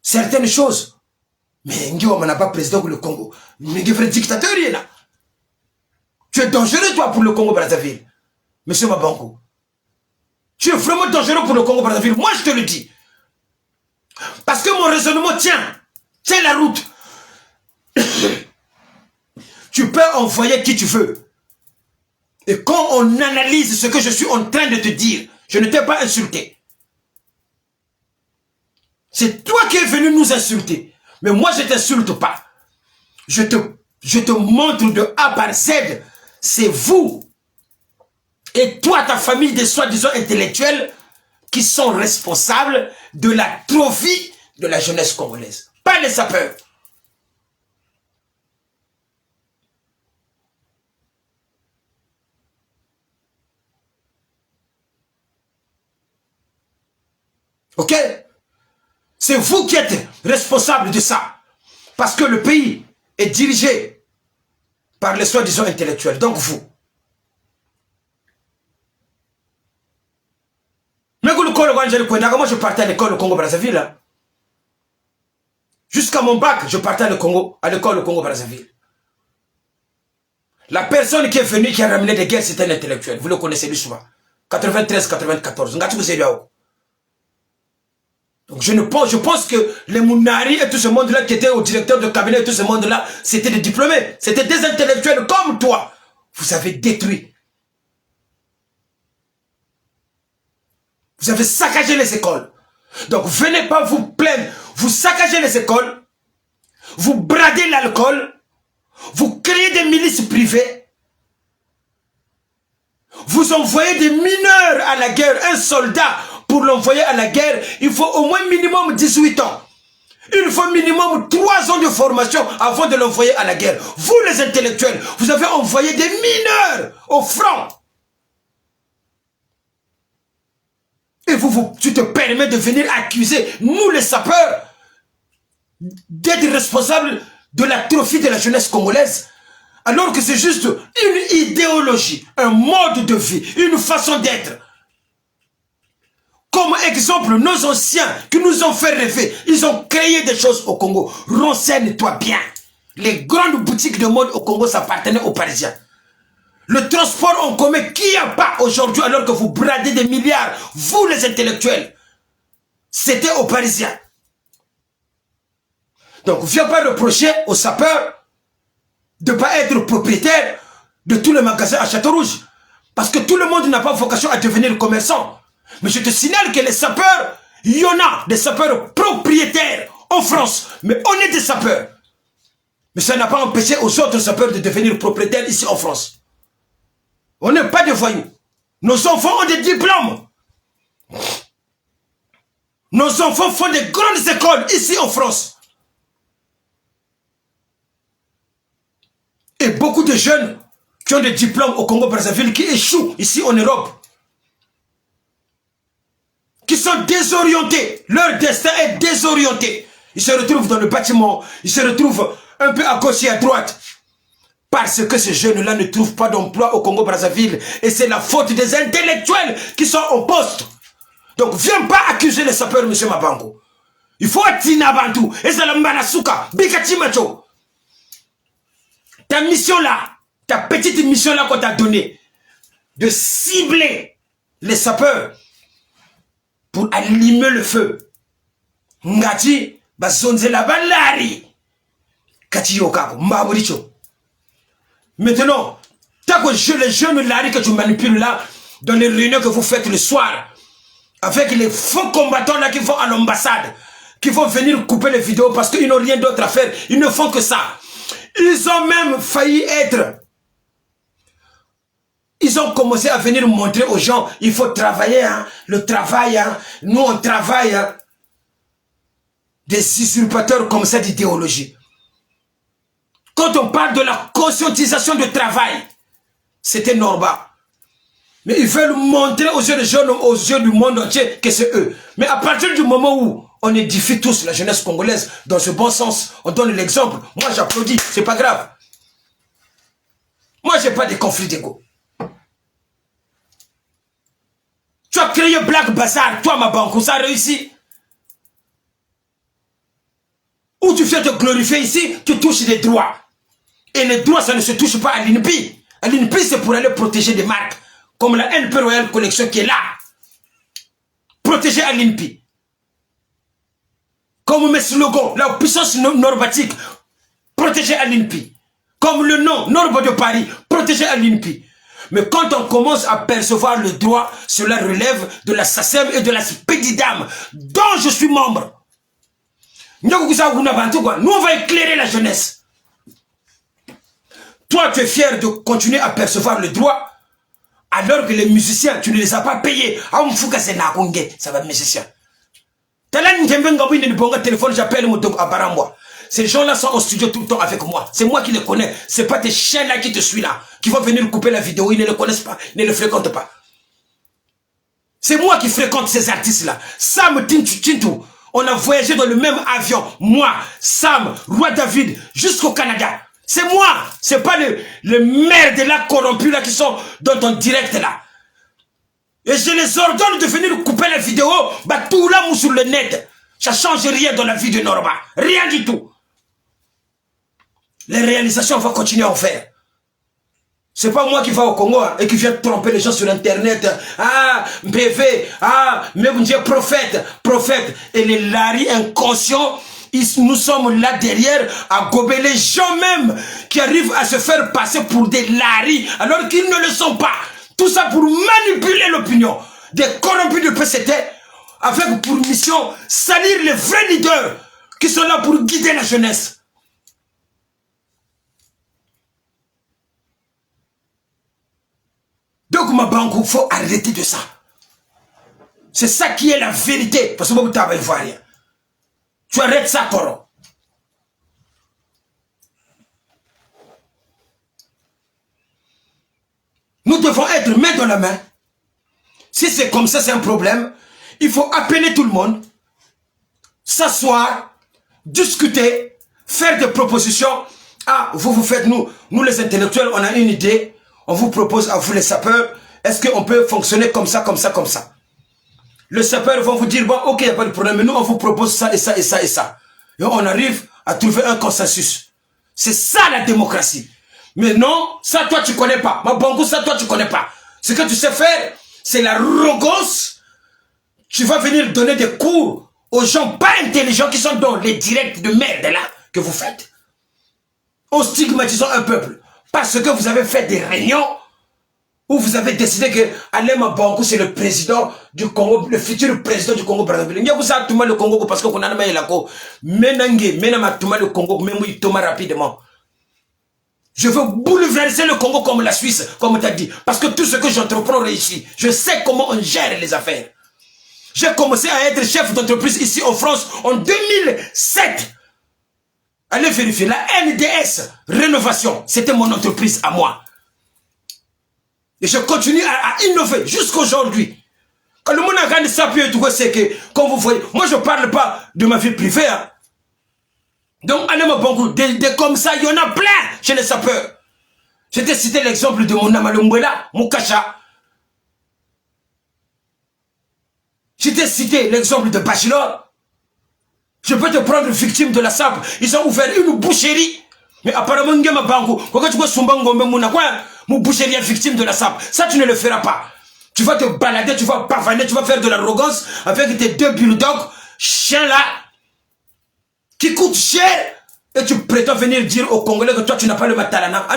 certaines choses. Mais on n'a pas président pour le Congo. Mais il y a un dictateur, il est là. Tu es dangereux, toi, pour le Congo-Brazzaville. Monsieur Mabankou. Tu es vraiment dangereux pour le Congo-Brazzaville. Moi, je te le dis. Parce que mon raisonnement tient la route. Tu peux envoyer qui tu veux. Et quand on analyse ce que je suis en train de te dire, je ne t'ai pas insulté. C'est toi qui es venu nous insulter. Mais moi, je ne t'insulte pas. Je te montre de A par Z. C'est vous. Et toi, ta famille des soi-disant intellectuels qui sont responsables de l'atrophie de la jeunesse congolaise. Pas les sapeurs. Ok? C'est vous qui êtes responsable de ça. Parce que le pays est dirigé par les soi-disant intellectuels. Donc vous. Mais moi je partais à l'école au Congo-Brazzaville. Jusqu'à mon bac, je partais à l'école au Congo-Brazzaville. La personne qui est venue, qui a ramené des guerres, c'est un intellectuel. Vous le connaissez lui souvent. 93-94. Donc je pense que les Mounari et tout ce monde-là qui était au directeur de cabinet et tout ce monde-là, c'était des diplômés, c'était des intellectuels comme toi. Vous avez détruit. Vous avez saccagé les écoles. Donc venez pas vous plaindre. Vous saccagez les écoles. Vous bradez l'alcool. Vous créez des milices privées. Vous envoyez des mineurs à la guerre. Un soldat, pour l'envoyer à la guerre, il faut au moins minimum 18 ans. Il faut minimum 3 ans de formation avant de l'envoyer à la guerre. Vous les intellectuels, vous avez envoyé des mineurs au front. Et tu te permets de venir accuser, nous les sapeurs, d'être responsables de l'atrophie de la jeunesse congolaise, alors que c'est juste une idéologie, un mode de vie, une façon d'être. Comme exemple, nos anciens qui nous ont fait rêver, ils ont créé des choses au Congo. Renseigne-toi bien. Les grandes boutiques de mode au Congo s'appartenaient aux Parisiens. Le transport en commun, qui n'y a pas aujourd'hui alors que vous bradez des milliards, vous les intellectuels, c'était aux Parisiens. Donc, viens pas reprocher aux sapeurs de ne pas être propriétaire de tous les magasins à Château-Rouge. Parce que tout le monde n'a pas vocation à devenir commerçant. Mais je te signale que les sapeurs, il y en a des sapeurs propriétaires en France. Mais on est des sapeurs. Mais ça n'a pas empêché aux autres sapeurs de devenir propriétaires ici en France. On n'est pas des voyous. Nos enfants ont des diplômes. Nos enfants font des grandes écoles ici en France. Et beaucoup de jeunes qui ont des diplômes au Congo-Brazzaville qui échouent ici en Europe. Qui sont désorientés. Leur destin est désorienté. Ils se retrouvent dans le bâtiment. Ils se retrouvent un peu à gauche et à droite. Parce que ces jeunes-là ne trouvent pas d'emploi au Congo-Brazzaville. Et c'est la faute des intellectuels qui sont au poste. Donc, viens pas accuser les sapeurs, M. Mabango. Il faut Tina Bantou. Et c'est le Manasuka. Bikati Macho. Ta mission-là, ta petite mission-là qu'on t'a donnée, de cibler les sapeurs pour allumer le feu. Ngati, bazonze la balari. Kati yokako, mbaburicho. Maintenant, tant que les jeunes lari que tu manipules là, dans les réunions que vous faites le soir, avec les faux combattants là qui vont à l'ambassade, qui vont venir couper les vidéos parce qu'ils n'ont rien d'autre à faire, ils ne font que ça. Ils ont même failli être. Ils ont commencé à venir montrer aux gens, il faut travailler, hein, le travail, hein, nous on travaille. Hein. Des usurpateurs comme ça d'idéologie. Quand on parle de la conscientisation du travail, c'était normal. Mais ils veulent montrer aux yeux des jeunes, aux yeux du monde entier que c'est eux. Mais à partir du moment où on édifie tous la jeunesse congolaise dans ce bon sens, on donne l'exemple, moi j'applaudis, c'est pas grave. Moi j'ai pas de conflit d'ego. Tu as créé Black Bazaar, toi ma banque, ça a réussi. Où tu fais te glorifier ici, tu touches des droits. Et les droits, ça ne se touche pas à l'INPI. À l'INPI, c'est pour aller protéger des marques. Comme la NP Royal Collection qui est là. Protéger à l'INPI. Comme mes slogans, la puissance normatique. Protéger à l'INPI. Comme le nom, Norbe de Paris. Protéger à l'INPI. Mais quand on commence à percevoir le droit, cela relève de la SACEM et de la Spédidam, dont je suis membre. Nous, on va éclairer la jeunesse. Toi, tu es fier de continuer à percevoir le droit, alors que les musiciens, tu ne les as pas payés. Ça va, musicien. Téléphone, j'appelle mon à Barambois. Ces gens-là sont au studio tout le temps avec moi. C'est moi qui les connais. C'est pas tes chiens-là qui te suivent là, qui vont venir couper la vidéo. Ils ne le connaissent pas, ils ne le fréquentent pas. C'est moi qui fréquente ces artistes-là. Sam Tintu. On a voyagé dans le même avion. Moi, Sam, Roi David, jusqu'au Canada. C'est moi. C'est pas le maire de la corrompu là qui sont dans ton direct là. Et je les ordonne de venir couper la vidéo. Bah tout là, sur le net. Ça change rien dans la vie de Norma. Rien du tout. Les réalisations, on va continuer à en faire. C'est pas moi qui va au Congo et qui vient tromper les gens sur Internet. Ah, BV, ah, mais vous dites prophète, prophète. Et les laris inconscients, nous sommes là derrière à gober les gens même qui arrivent à se faire passer pour des laris alors qu'ils ne le sont pas. Tout ça pour manipuler l'opinion. Des corrompus de PCT avec pour mission salir les vrais leaders qui sont là pour guider la jeunesse. Donc, ma banque, il faut arrêter de ça. C'est ça qui est la vérité. Parce que vous ne voyez rien. Tu arrêtes ça, Coro. Nous devons être main dans la main. Si c'est comme ça, c'est un problème. Il faut appeler tout le monde, s'asseoir, discuter, faire des propositions. Ah, vous faites, nous les intellectuels, on a une idée. On vous propose à vous les sapeurs, est-ce qu'on peut fonctionner comme ça, comme ça, comme ça? Les sapeurs vont vous dire, bon, ok, il n'y a pas de problème, mais nous, on vous propose ça et ça et ça et ça. Et on arrive à trouver un consensus. C'est ça la démocratie. Mais non, ça, toi, tu ne connais pas. Ma bongo, ça, toi, tu ne connais pas. Ce que tu sais faire, c'est la rogose. Tu vas venir donner des cours aux gens pas intelligents qui sont dans les directs de merde là que vous faites. En stigmatisant un peuple. Parce que vous avez fait des réunions où vous avez décidé que Alema Bankou c'est le président du Congo, le futur président du Congo Brazzaville. Vous avez tout le Congo parce que vous avez fait la co. Menangue, le Congo, même il tombe rapidement. Je veux bouleverser le Congo comme la Suisse, comme tu as dit. Parce que tout ce que j'entreprends réussit. Je sais comment on gère les affaires. J'ai commencé à être chef d'entreprise ici en France en 2007. Allez vérifier, la NDS Rénovation, c'était mon entreprise à moi. Et je continue à innover jusqu'aujourd'hui. Quand le monde a gagné ça, c'est que, comme vous voyez, moi je ne parle pas de ma vie privée. Hein. Donc, allez moi beaucoup, des comme ça, il y en a plein chez les sapeurs. Je t'ai cité l'exemple de mon Amalumbuela, Moukacha. Je t'ai cité l'exemple de Bachelor. Je peux te prendre victime de la SAP. Ils ont ouvert une boucherie. Mais apparemment, quand tu vois Sumbango, mon boucherie est victime de la SAP. Ça, tu ne le feras pas. Tu vas te balader, tu vas pavaner, tu vas faire de l'arrogance avec tes deux bulldogs, chiens là, qui coûtent cher. Et tu prétends venir dire aux Congolais que toi, tu n'as pas le matalana.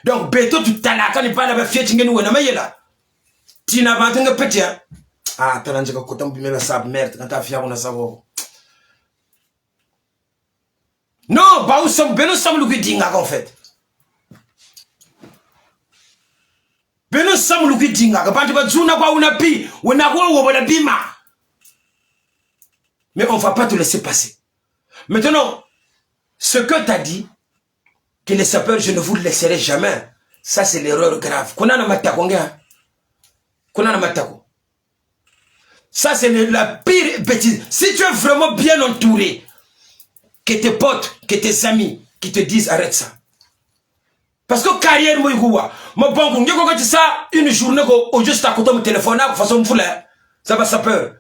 Donc, Beto, tu talaka, n'est pas la fiette, tu n'as pas de petit. Ah, t'as l'ange quand on met la sable, merde, quand t'as fier, on a savoir. Non, bah, nous sommes le guidinga, en fait. Nous sommes le guidinga, quand tu vas dire, on a pi, on a quoi, on a bima. Mais on va pas te laisser passer. Maintenant, ce que t'as dit, que les sapeurs, je ne vous le laisserai jamais, ça c'est l'erreur grave. Qu'on a na matako, qu'on a na matako. Ça, c'est la pire bêtise. Si tu es vraiment bien entouré, que tes potes, que tes amis, qui te disent arrête ça. Parce que carrière, moi, bon, quand tu ça, une journée, au juste à côté de mon téléphone, de façon foule, ça va, ça peur.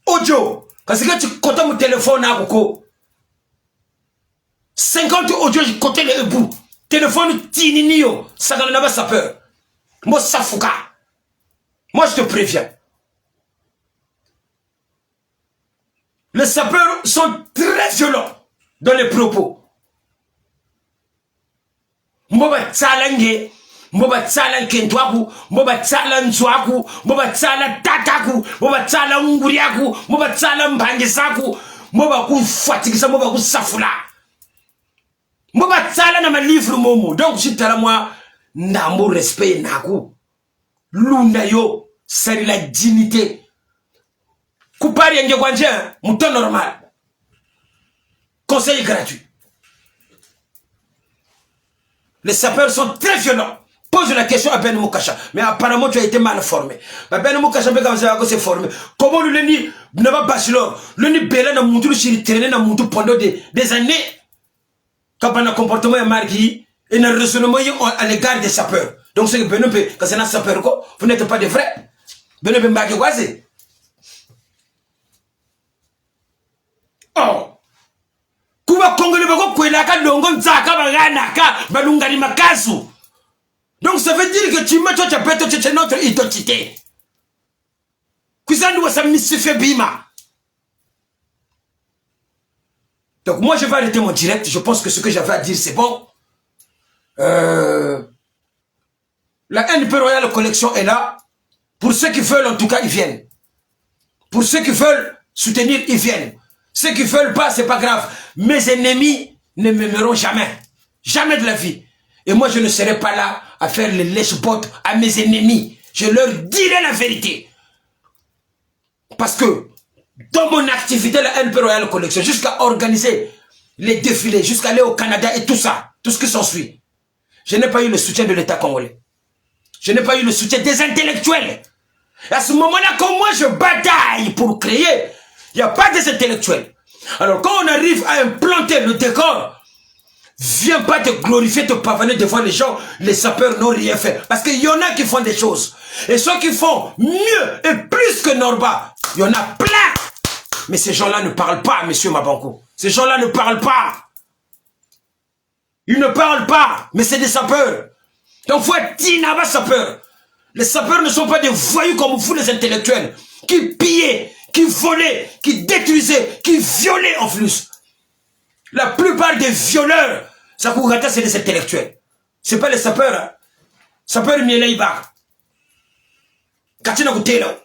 Audio, parce que tu comptes mon téléphone, 50 audio, je compte les bouts. Téléphone, tininio, ça n'a pas ça peur. Moi, ça fouka. Moi, je te préviens. Les sapeurs sont très violents dans les propos. Mboba tsalange, mboba tsalankentoaku, mboba tsalanzwaku, mboba tsalatataku, mboba tsalanguriaku, mboba tsalambangisaku, mboba kufatikisa, mboba kusafula. Mboba tsala na ma livre momo. Donc si tala moi ndambo respect naku. Lunda yo, c'est la dignité. Coupari en Gouandien, mouton normal. Conseil gratuit. Les sapeurs sont très violents. Pose la question à Ben Moukacha. Mais apparemment, tu as été mal formé. Ben Moukacha, c'est formé. Comment le ni n'a pas bachelor? Le ni bela n'a moutou, le traîné n'a moutou pendant des années. Quand on a un comportement marqué, et un raisonnement à l'égard des sapeurs. Donc, c'est que Ben Moukacha, quand c'est un sapeur, vous n'êtes pas des vrais. Ben Moukacha, marqué quoi c'est? Oh! Kuba Congolais bako kwela ka longo nzaka ba Donc ça veut dire que tu mets toi, tu as notre identité. Donc moi je vais arrêter mon direct. Je pense que ce que j'avais à dire c'est bon. La NP Royal Collection est là. Pour ceux qui veulent, en tout cas, ils viennent. Pour ceux qui veulent soutenir, ils viennent. Ceux qui veulent pas, c'est pas grave. Mes ennemis ne m'aimeront jamais. Jamais de la vie. Et moi, je ne serai pas là à faire les lèche-bottes à mes ennemis. Je leur dirai la vérité. Parce que dans mon activité, la NP Royal Collection, jusqu'à organiser les défilés, jusqu'à aller au Canada et tout ça, tout ce qui s'ensuit, je n'ai pas eu le soutien de l'État congolais. Je n'ai pas eu le soutien des intellectuels. Et à ce moment-là, quand moi je bataille pour créer, il n'y a pas des intellectuels. Alors quand on arrive à implanter le décor, viens pas te glorifier, te pavaner devant les gens, les sapeurs n'ont rien fait. Parce qu'il y en a qui font des choses. Et ceux qui font mieux et plus que Norba, il y en a plein. Mais ces gens-là ne parlent pas, monsieur Mabankou. Ces gens-là ne parlent pas. Ils ne parlent pas, mais c'est des sapeurs. Donc faut être Tinaba sapeur. Les sapeurs ne sont pas des voyous comme vous les intellectuels, qui pillaient, qui volaient, qui détruisaient, qui violaient en plus. La plupart des violeurs, Sakougata, c'est des intellectuels. C'est pas les sapeurs. Hein. Sapeurs Mieleïba. Katina Koutela.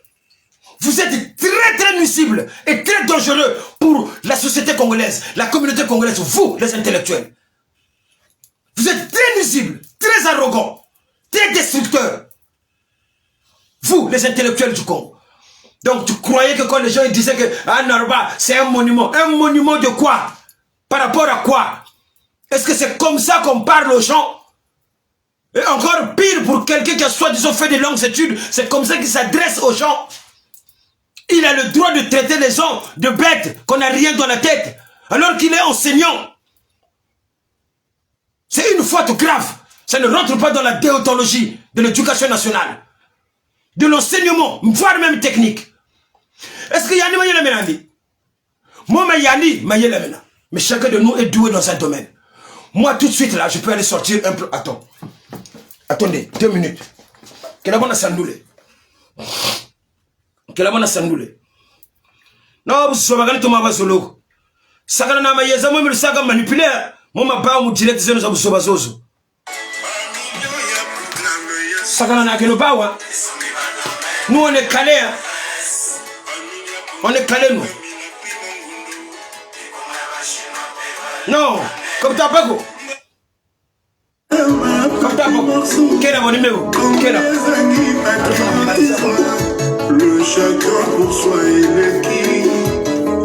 Vous êtes très très nuisibles et très dangereux pour la société congolaise, la communauté congolaise, vous les intellectuels. Vous êtes très nuisibles, très arrogants, très destructeurs. Vous, les intellectuels du Congo. Donc tu croyais que quand les gens ils disaient que ah, Narba, c'est un monument de quoi? Par rapport à quoi? Est-ce que c'est comme ça qu'on parle aux gens? Et encore pire pour quelqu'un qui a soi-disant fait des longues études, c'est comme ça qu'il s'adresse aux gens. Il a le droit de traiter les gens de bêtes, qu'on n'a rien dans la tête, alors qu'il est enseignant. C'est une faute grave. Ça ne rentre pas dans la déontologie de l'éducation nationale, de l'enseignement, voire même technique. Est-ce que Yanni Mayela Menandi? Moi, Yanni Mayela Menandi. Mais chacun de nous est doué dans un domaine. Moi, tout de suite, là, je peux aller sortir un peu. Attends. Attendez, 2 minutes. Quelle bonne sandoule. Quelle bonne sandoule. Non, vous savez pas comment va solo. Sakana na mayeza moi me saga manipuler. Moi ma ba mu direct zeno za busoba zozo. Sakana na keno bawa. Nous on est calé. On est calé nous. Non, comme t'as pas go. Comme t'as pas. Quel est mon numéro? Quel est? Le chacun pour soi et le qui.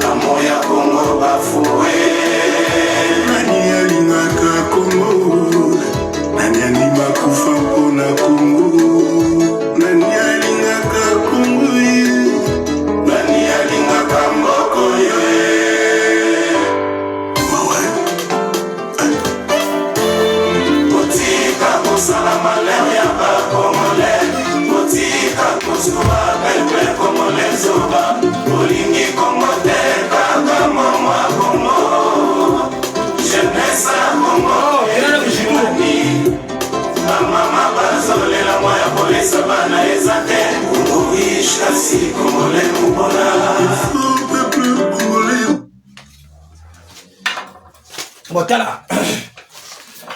Amour ya Congo bafoué. Nani alingaka Congo. Nani anima kufa mpona Congo. Nani alingaka Congo. Nani alingaka mboko yo. Salama leo ya bakomole Motika kusuma Belpe komole zoba Olingi komote Kaka mama komo Jeunesse komo Elani Mama bazole la moya polisa bana ezate Uish kasi komole kubona Botala.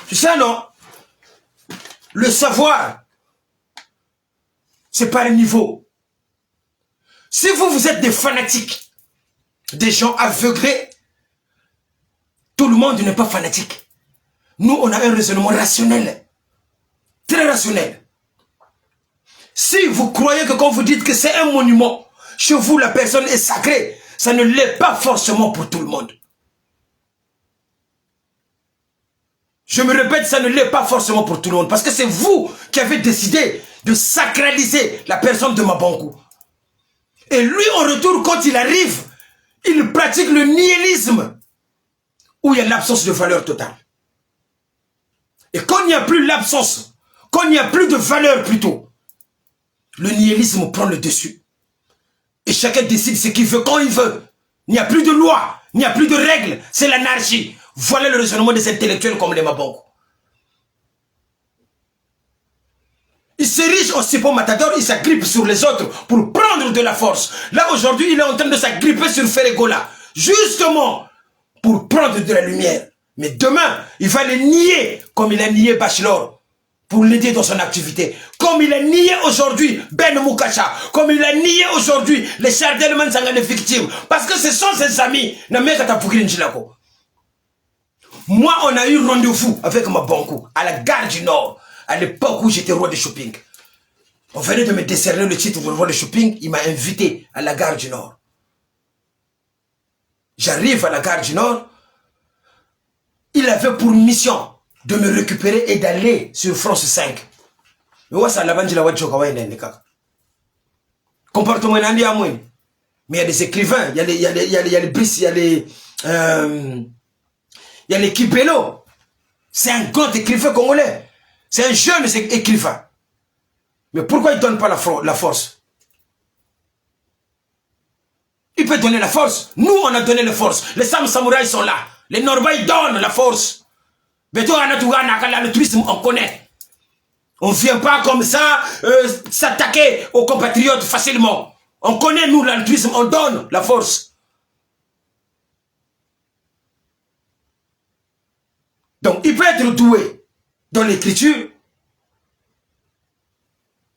Tu sais non? Le savoir, c'est par niveau. Si vous êtes des fanatiques, des gens aveuglés, tout le monde n'est pas fanatique. Nous, on a un raisonnement rationnel, très rationnel. Si vous croyez que quand vous dites que c'est un monument, chez vous, la personne est sacrée, ça ne l'est pas forcément pour tout le monde. Je me répète, ça ne l'est pas forcément pour tout le monde. Parce que c'est vous qui avez décidé de sacraliser la personne de Mabankou. Et lui, en retour, quand il arrive, il pratique le nihilisme. Où il y a l'absence de valeur totale. Et quand il n'y a plus l'absence, quand il n'y a plus de valeur plutôt, le nihilisme prend le dessus. Et chacun décide ce qu'il veut quand il veut. Il n'y a plus de loi, il n'y a plus de règles, c'est l'anarchie. Voilà le raisonnement des intellectuels comme les Mabongo. Il se riche au Sipo Matador, il s'agrippe sur les autres pour prendre de la force. Là, aujourd'hui, il est en train de s'agripper sur Ferregola, justement, pour prendre de la lumière. Mais demain, il va le nier, comme il a nié Bachelor, pour l'aider dans son activité. Comme il a nié aujourd'hui Ben Moukacha, comme il a nié aujourd'hui les Chardel Mansanga les victimes. Parce que ce sont ses amis. Moi, on a eu rendez-vous avec Mabongo à la gare du Nord, à l'époque où j'étais roi de shopping. On venait de me décerner le titre de roi de shopping, il m'a invité à la gare du Nord. J'arrive à la gare du Nord, il avait pour mission de me récupérer et d'aller sur France 5. Comportement mais il y a des écrivains, il y a les Brice, il y a les Kibelo. C'est un grand écrivain congolais. C'est un jeune écrivain. Mais pourquoi il ne donne pas la force? Il peut donner la force. Nous, on a donné la force. Les Sam Samouraïs sont là. Les Norvèges ils donnent la force. Mais toi, le tourisme, on connaît. On ne vient pas comme ça s'attaquer aux compatriotes facilement. On connaît, nous, l'altruisme, on donne la force. Donc, il peut être doué dans l'écriture.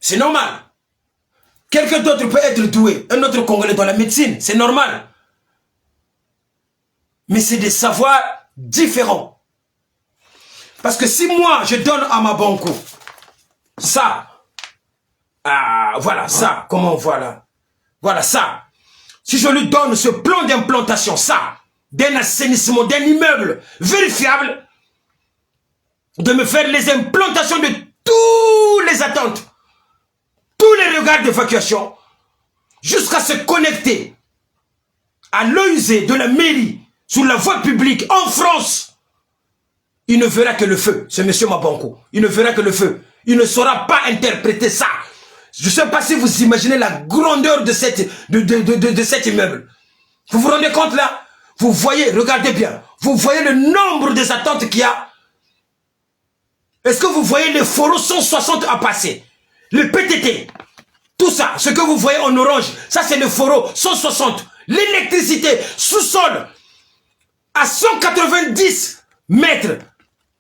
C'est normal. Quelqu'un d'autre peut être doué. Un autre Congolais dans la médecine. C'est normal. Mais c'est des savoirs différents. Parce que si moi, je donne à Mabongo ça, voilà ça, comment voilà, voilà ça. Si je lui donne ce plan d'implantation, ça, d'un assainissement, d'un immeuble vérifiable, de me faire les implantations de toutes les attentes, tous les regards d'évacuation, jusqu'à se connecter à l'OUZ de la mairie, sur la voie publique, en France, il ne verra que le feu, c'est monsieur Mabongo. Il ne verra que le feu. Il ne saura pas interpréter ça. Je ne sais pas si vous imaginez la grandeur de cet immeuble. Vous vous rendez compte là? Vous voyez, regardez bien. Vous voyez le nombre des attentes qu'il y a. Est-ce que vous voyez les foros 160 à passer? Le PTT. Tout ça, ce que vous voyez en orange, ça c'est le foros 160. L'électricité, sous-sol, à 190 mètres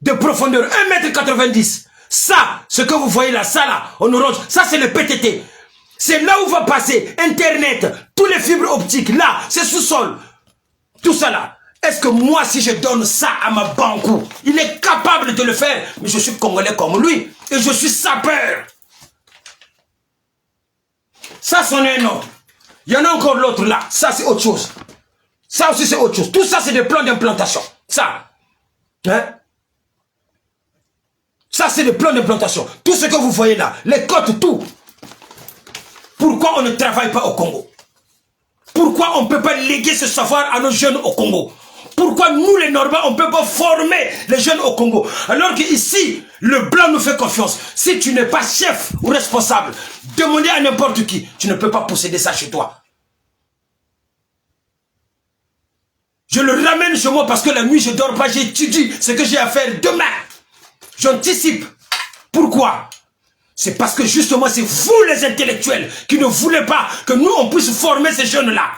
de profondeur, 1,90 m. Ça, ce que vous voyez là, ça là, en orange, ça c'est le PTT. C'est là où va passer Internet, tous les fibres optiques, là, c'est sous-sol. Tout ça là. Est-ce que moi, si je donne ça à Mabongo, il est capable de le faire? Mais je suis Congolais comme lui, et je suis sapeur. Ça, c'en est un autre. Il y en a encore l'autre là, ça c'est autre chose. Ça aussi c'est autre chose. Tout ça c'est des plans d'implantation. Ça. Hein? Ça c'est des plans d'implantation. Tout ce que vous voyez là, les côtes, tout. Pourquoi on ne travaille pas au Congo? Pourquoi on ne peut pas léguer ce savoir à nos jeunes au Congo? Pourquoi nous les Normands, on ne peut pas former les jeunes au Congo? Alors qu'ici, le blanc nous fait confiance. Si tu n'es pas chef ou responsable, demandez à n'importe qui, tu ne peux pas posséder ça chez toi. Je le ramène chez moi parce que la nuit je ne dors pas, j'étudie ce que j'ai à faire demain. J'anticipe. Pourquoi? C'est parce que justement c'est vous les intellectuels qui ne voulez pas que nous on puisse former ces jeunes-là.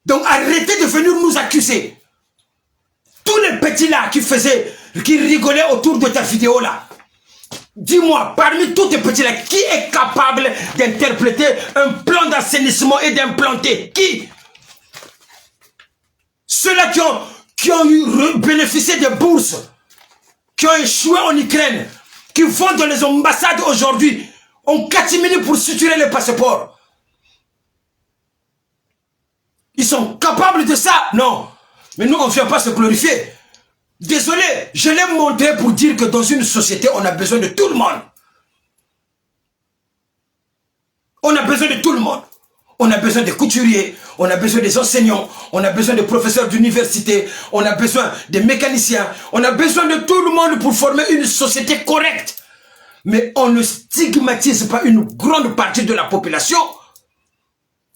Donc arrêtez de venir nous accuser. Tous les petits là qui rigolaient autour de ta vidéo là. Dis-moi, parmi tous ces petits là, qui est capable d'interpréter un plan d'assainissement et d'implanter? Qui? Ceux-là qui ont bénéficié des bourses, qui ont échoué en Ukraine, qui vont dans les ambassades aujourd'hui, ont catimini pour suturer les passeports. Ils sont capables de ça? Non. Mais nous, on ne vient pas se glorifier. Désolé, je l'ai montré pour dire que dans une société, on a besoin de tout le monde. On a besoin de tout le monde. On a besoin des couturiers, on a besoin des enseignants, on a besoin des professeurs d'université, on a besoin des mécaniciens, on a besoin de tout le monde pour former une société correcte. Mais on ne stigmatise pas une grande partie de la population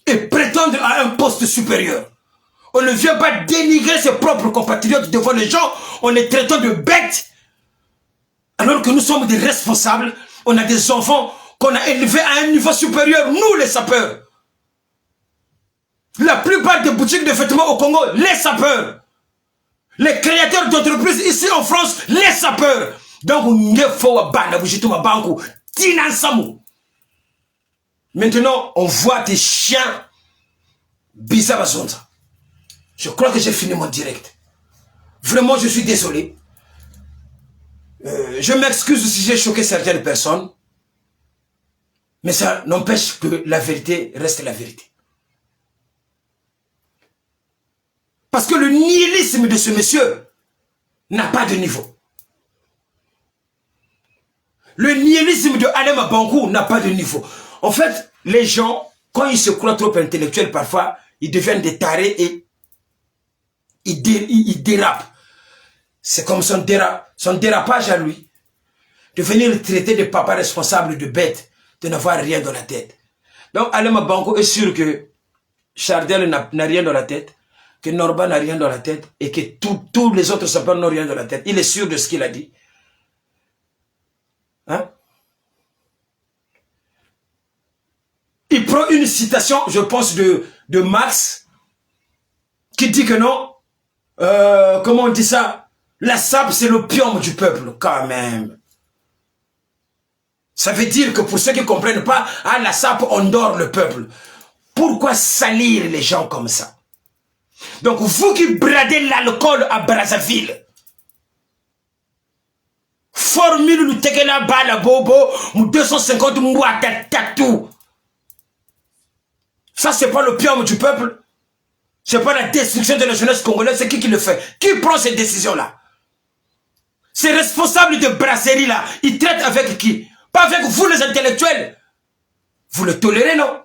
et prétendre à un poste supérieur. On ne vient pas dénigrer ses propres compatriotes devant les gens. On les traitant de bêtes. Alors que nous sommes des responsables. On a des enfants qu'on a élevés à un niveau supérieur. Nous, les sapeurs. La plupart des boutiques de vêtements au Congo, les sapeurs. Les créateurs d'entreprises ici en France, les sapeurs. Donc, maintenant, on voit des chiens bizarres. Je crois que j'ai fini mon direct. Vraiment, je suis désolé. Je m'excuse si j'ai choqué certaines personnes. Mais ça n'empêche que la vérité reste la vérité. Parce que le nihilisme de ce monsieur n'a pas de niveau. Le nihilisme de Alema Bankou n'a pas de niveau. En fait, les gens, quand ils se croient trop intellectuels, parfois, ils deviennent des tarés et ils dérapent. C'est comme son dérapage à lui. De venir le traiter de papa responsable de bête, de n'avoir rien dans la tête. Donc, Alema Bankou est sûr que Chardel n'a rien dans la tête, que Norba n'a rien dans la tête, et que tous les autres sapeurs n'ont rien dans la tête. Il est sûr de ce qu'il a dit. Hein? Il prend une citation, je pense, de Marx, qui dit que non, comment on dit ça? La SAP, c'est l'opium du peuple, quand même. Ça veut dire que pour ceux qui ne comprennent pas, à la SAP, on dort le peuple. Pourquoi salir les gens comme ça? Donc, vous qui bradez l'alcool à Brazzaville, formule le tekela bala bobo, 250 mois tatou. Ça, c'est pas l'opium du peuple. C'est pas la destruction de la jeunesse congolaise. C'est qui le fait? Qui prend ces décisions-là? Ces responsables de brasserie là, ils traitent avec qui? Pas avec vous les intellectuels. Vous le tolérez, non?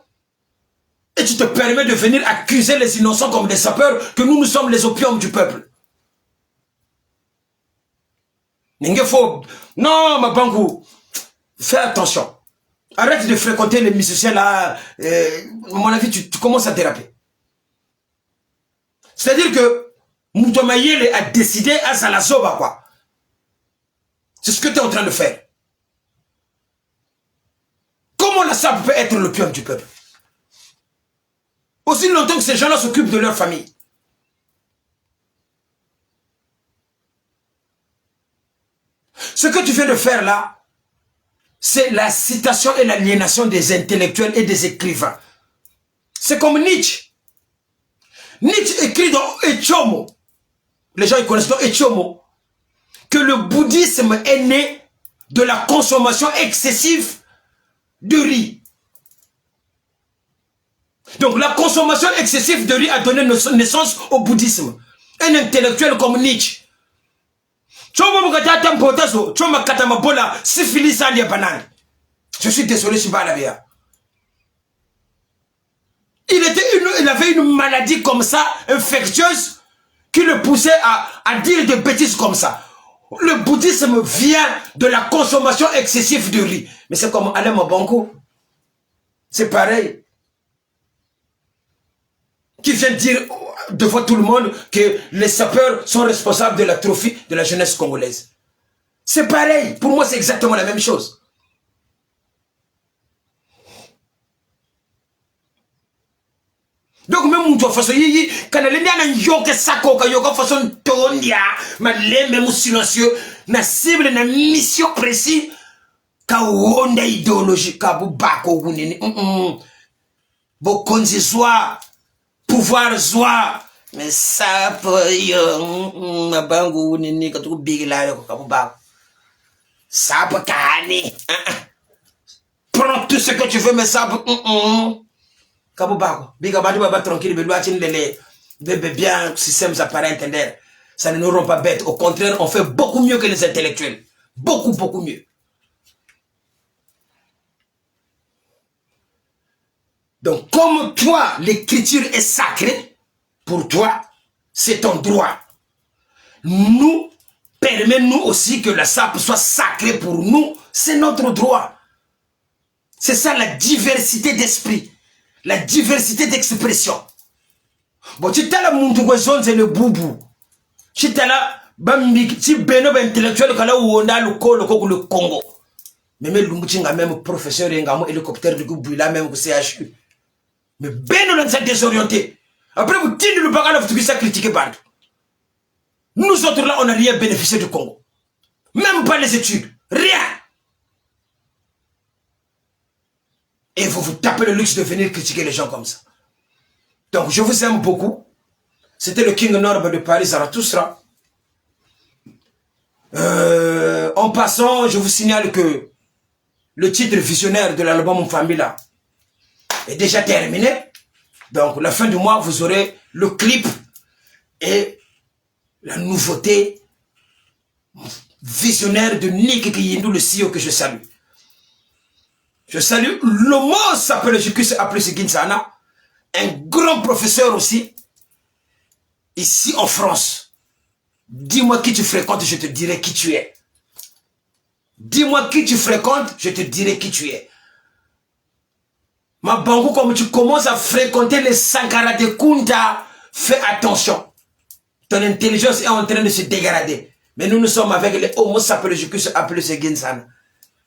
Et tu te permets de venir accuser les innocents comme des sapeurs, que nous sommes les opiums du peuple. Non, ma Bankou, fais attention. Arrête de fréquenter les musiciens là. À mon avis, tu commences à déraper. C'est-à-dire que Moutomayele a décidé à Salazoba, quoi. C'est ce que tu es en train de faire. Comment la SAP peut être l'opium du peuple? Aussi longtemps que ces gens-là s'occupent de leur famille. Ce que tu viens de faire là, c'est la citation et l'aliénation des intellectuels et des écrivains. C'est comme Nietzsche. Nietzsche écrit dans Echomo, les gens ils connaissent dans Echomo, que le bouddhisme est né de la consommation excessive de riz. Donc la consommation excessive de riz a donné naissance au bouddhisme. Un intellectuel comme Nietzsche. Je suis désolé, Shibalabia. Il avait une maladie comme ça, infectieuse, qui le poussait à dire des bêtises comme ça. Le bouddhisme vient de la consommation excessive de riz. Mais c'est comme Alema Bankou. C'est pareil. Qui vient dire devant tout le monde que les sapeurs sont responsables de l'atrophie de la jeunesse congolaise. C'est pareil. Pour moi, c'est exactement la même chose. Donc même de façon quand les gens yoka sako ka yoka façon tondia ma lembe mu silencieux na cible na mission précis ka wonda idéologie ka bu bako gunini bo konzi soir pouvoir soir mais ça yo ma bangu nini ka tu bigila yo ka bu bako ça peut kani prends tout ce que tu veux mais ça Kabubako, biga badi baba tranquille, bébé bien, systèmes appareils intenders. Ça ne nous rend pas bêtes. Au contraire, on fait beaucoup mieux que les intellectuels. Beaucoup, beaucoup mieux. Donc, comme toi, l'écriture est sacrée, pour toi, c'est ton droit. Nous, permets-nous aussi que la SAP soit sacrée pour nous, c'est notre droit. C'est ça la diversité d'esprit. La diversité d'expression. Bon, tu t'as la montougue zone, c'est le boubou. Tu t'as la bambik, si beno ben intellectuel, quand là où on a le Congo. Mais l'Umbuchinga même professeur et un hélicoptère de Goubouila même au CHU. Mais beno l'on s'est désorienté. Après vous tirez le bagage, vous devez critiquer partout. Nous autres là, on n'a rien bénéficié du Congo. Même pas les études. Rien. Et vous vous tapez le luxe de venir critiquer les gens comme ça. Donc je vous aime beaucoup. C'était le King Norbe de Paris Zarathustra. En passant, je vous signale que le titre visionnaire de l'album Famila est déjà terminé. Donc la fin du mois, vous aurez le clip et la nouveauté visionnaire de Nick Kiyindou, le CEO que je salue. Je salue Lomo s'appelle Jukus Aplis Ginsana, un grand professeur aussi, ici en France. Dis-moi qui tu fréquentes, je te dirai qui tu es. Dis-moi qui tu fréquentes, je te dirai qui tu es. Ma bango, comme tu commences à fréquenter les Sankara de Kunda, fais attention. Ton intelligence est en train de se dégrader. Mais nous sommes avec les Homo sapiens Jukus Aplis Ginsana.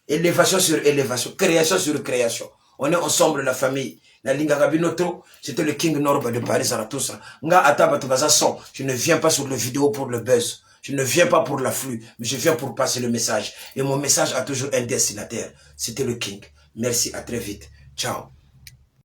Élévation sur élévation, création sur création. On est ensemble, la famille. La Linga Gabinoto, c'était le King Norbe de Paris Zarathustra. Nga Ataba son. Je ne viens pas sur le vidéo pour le buzz. Je ne viens pas pour l'afflux, mais je viens pour passer le message. Et mon message a toujours un destinataire. C'était le King. Merci, à très vite. Ciao.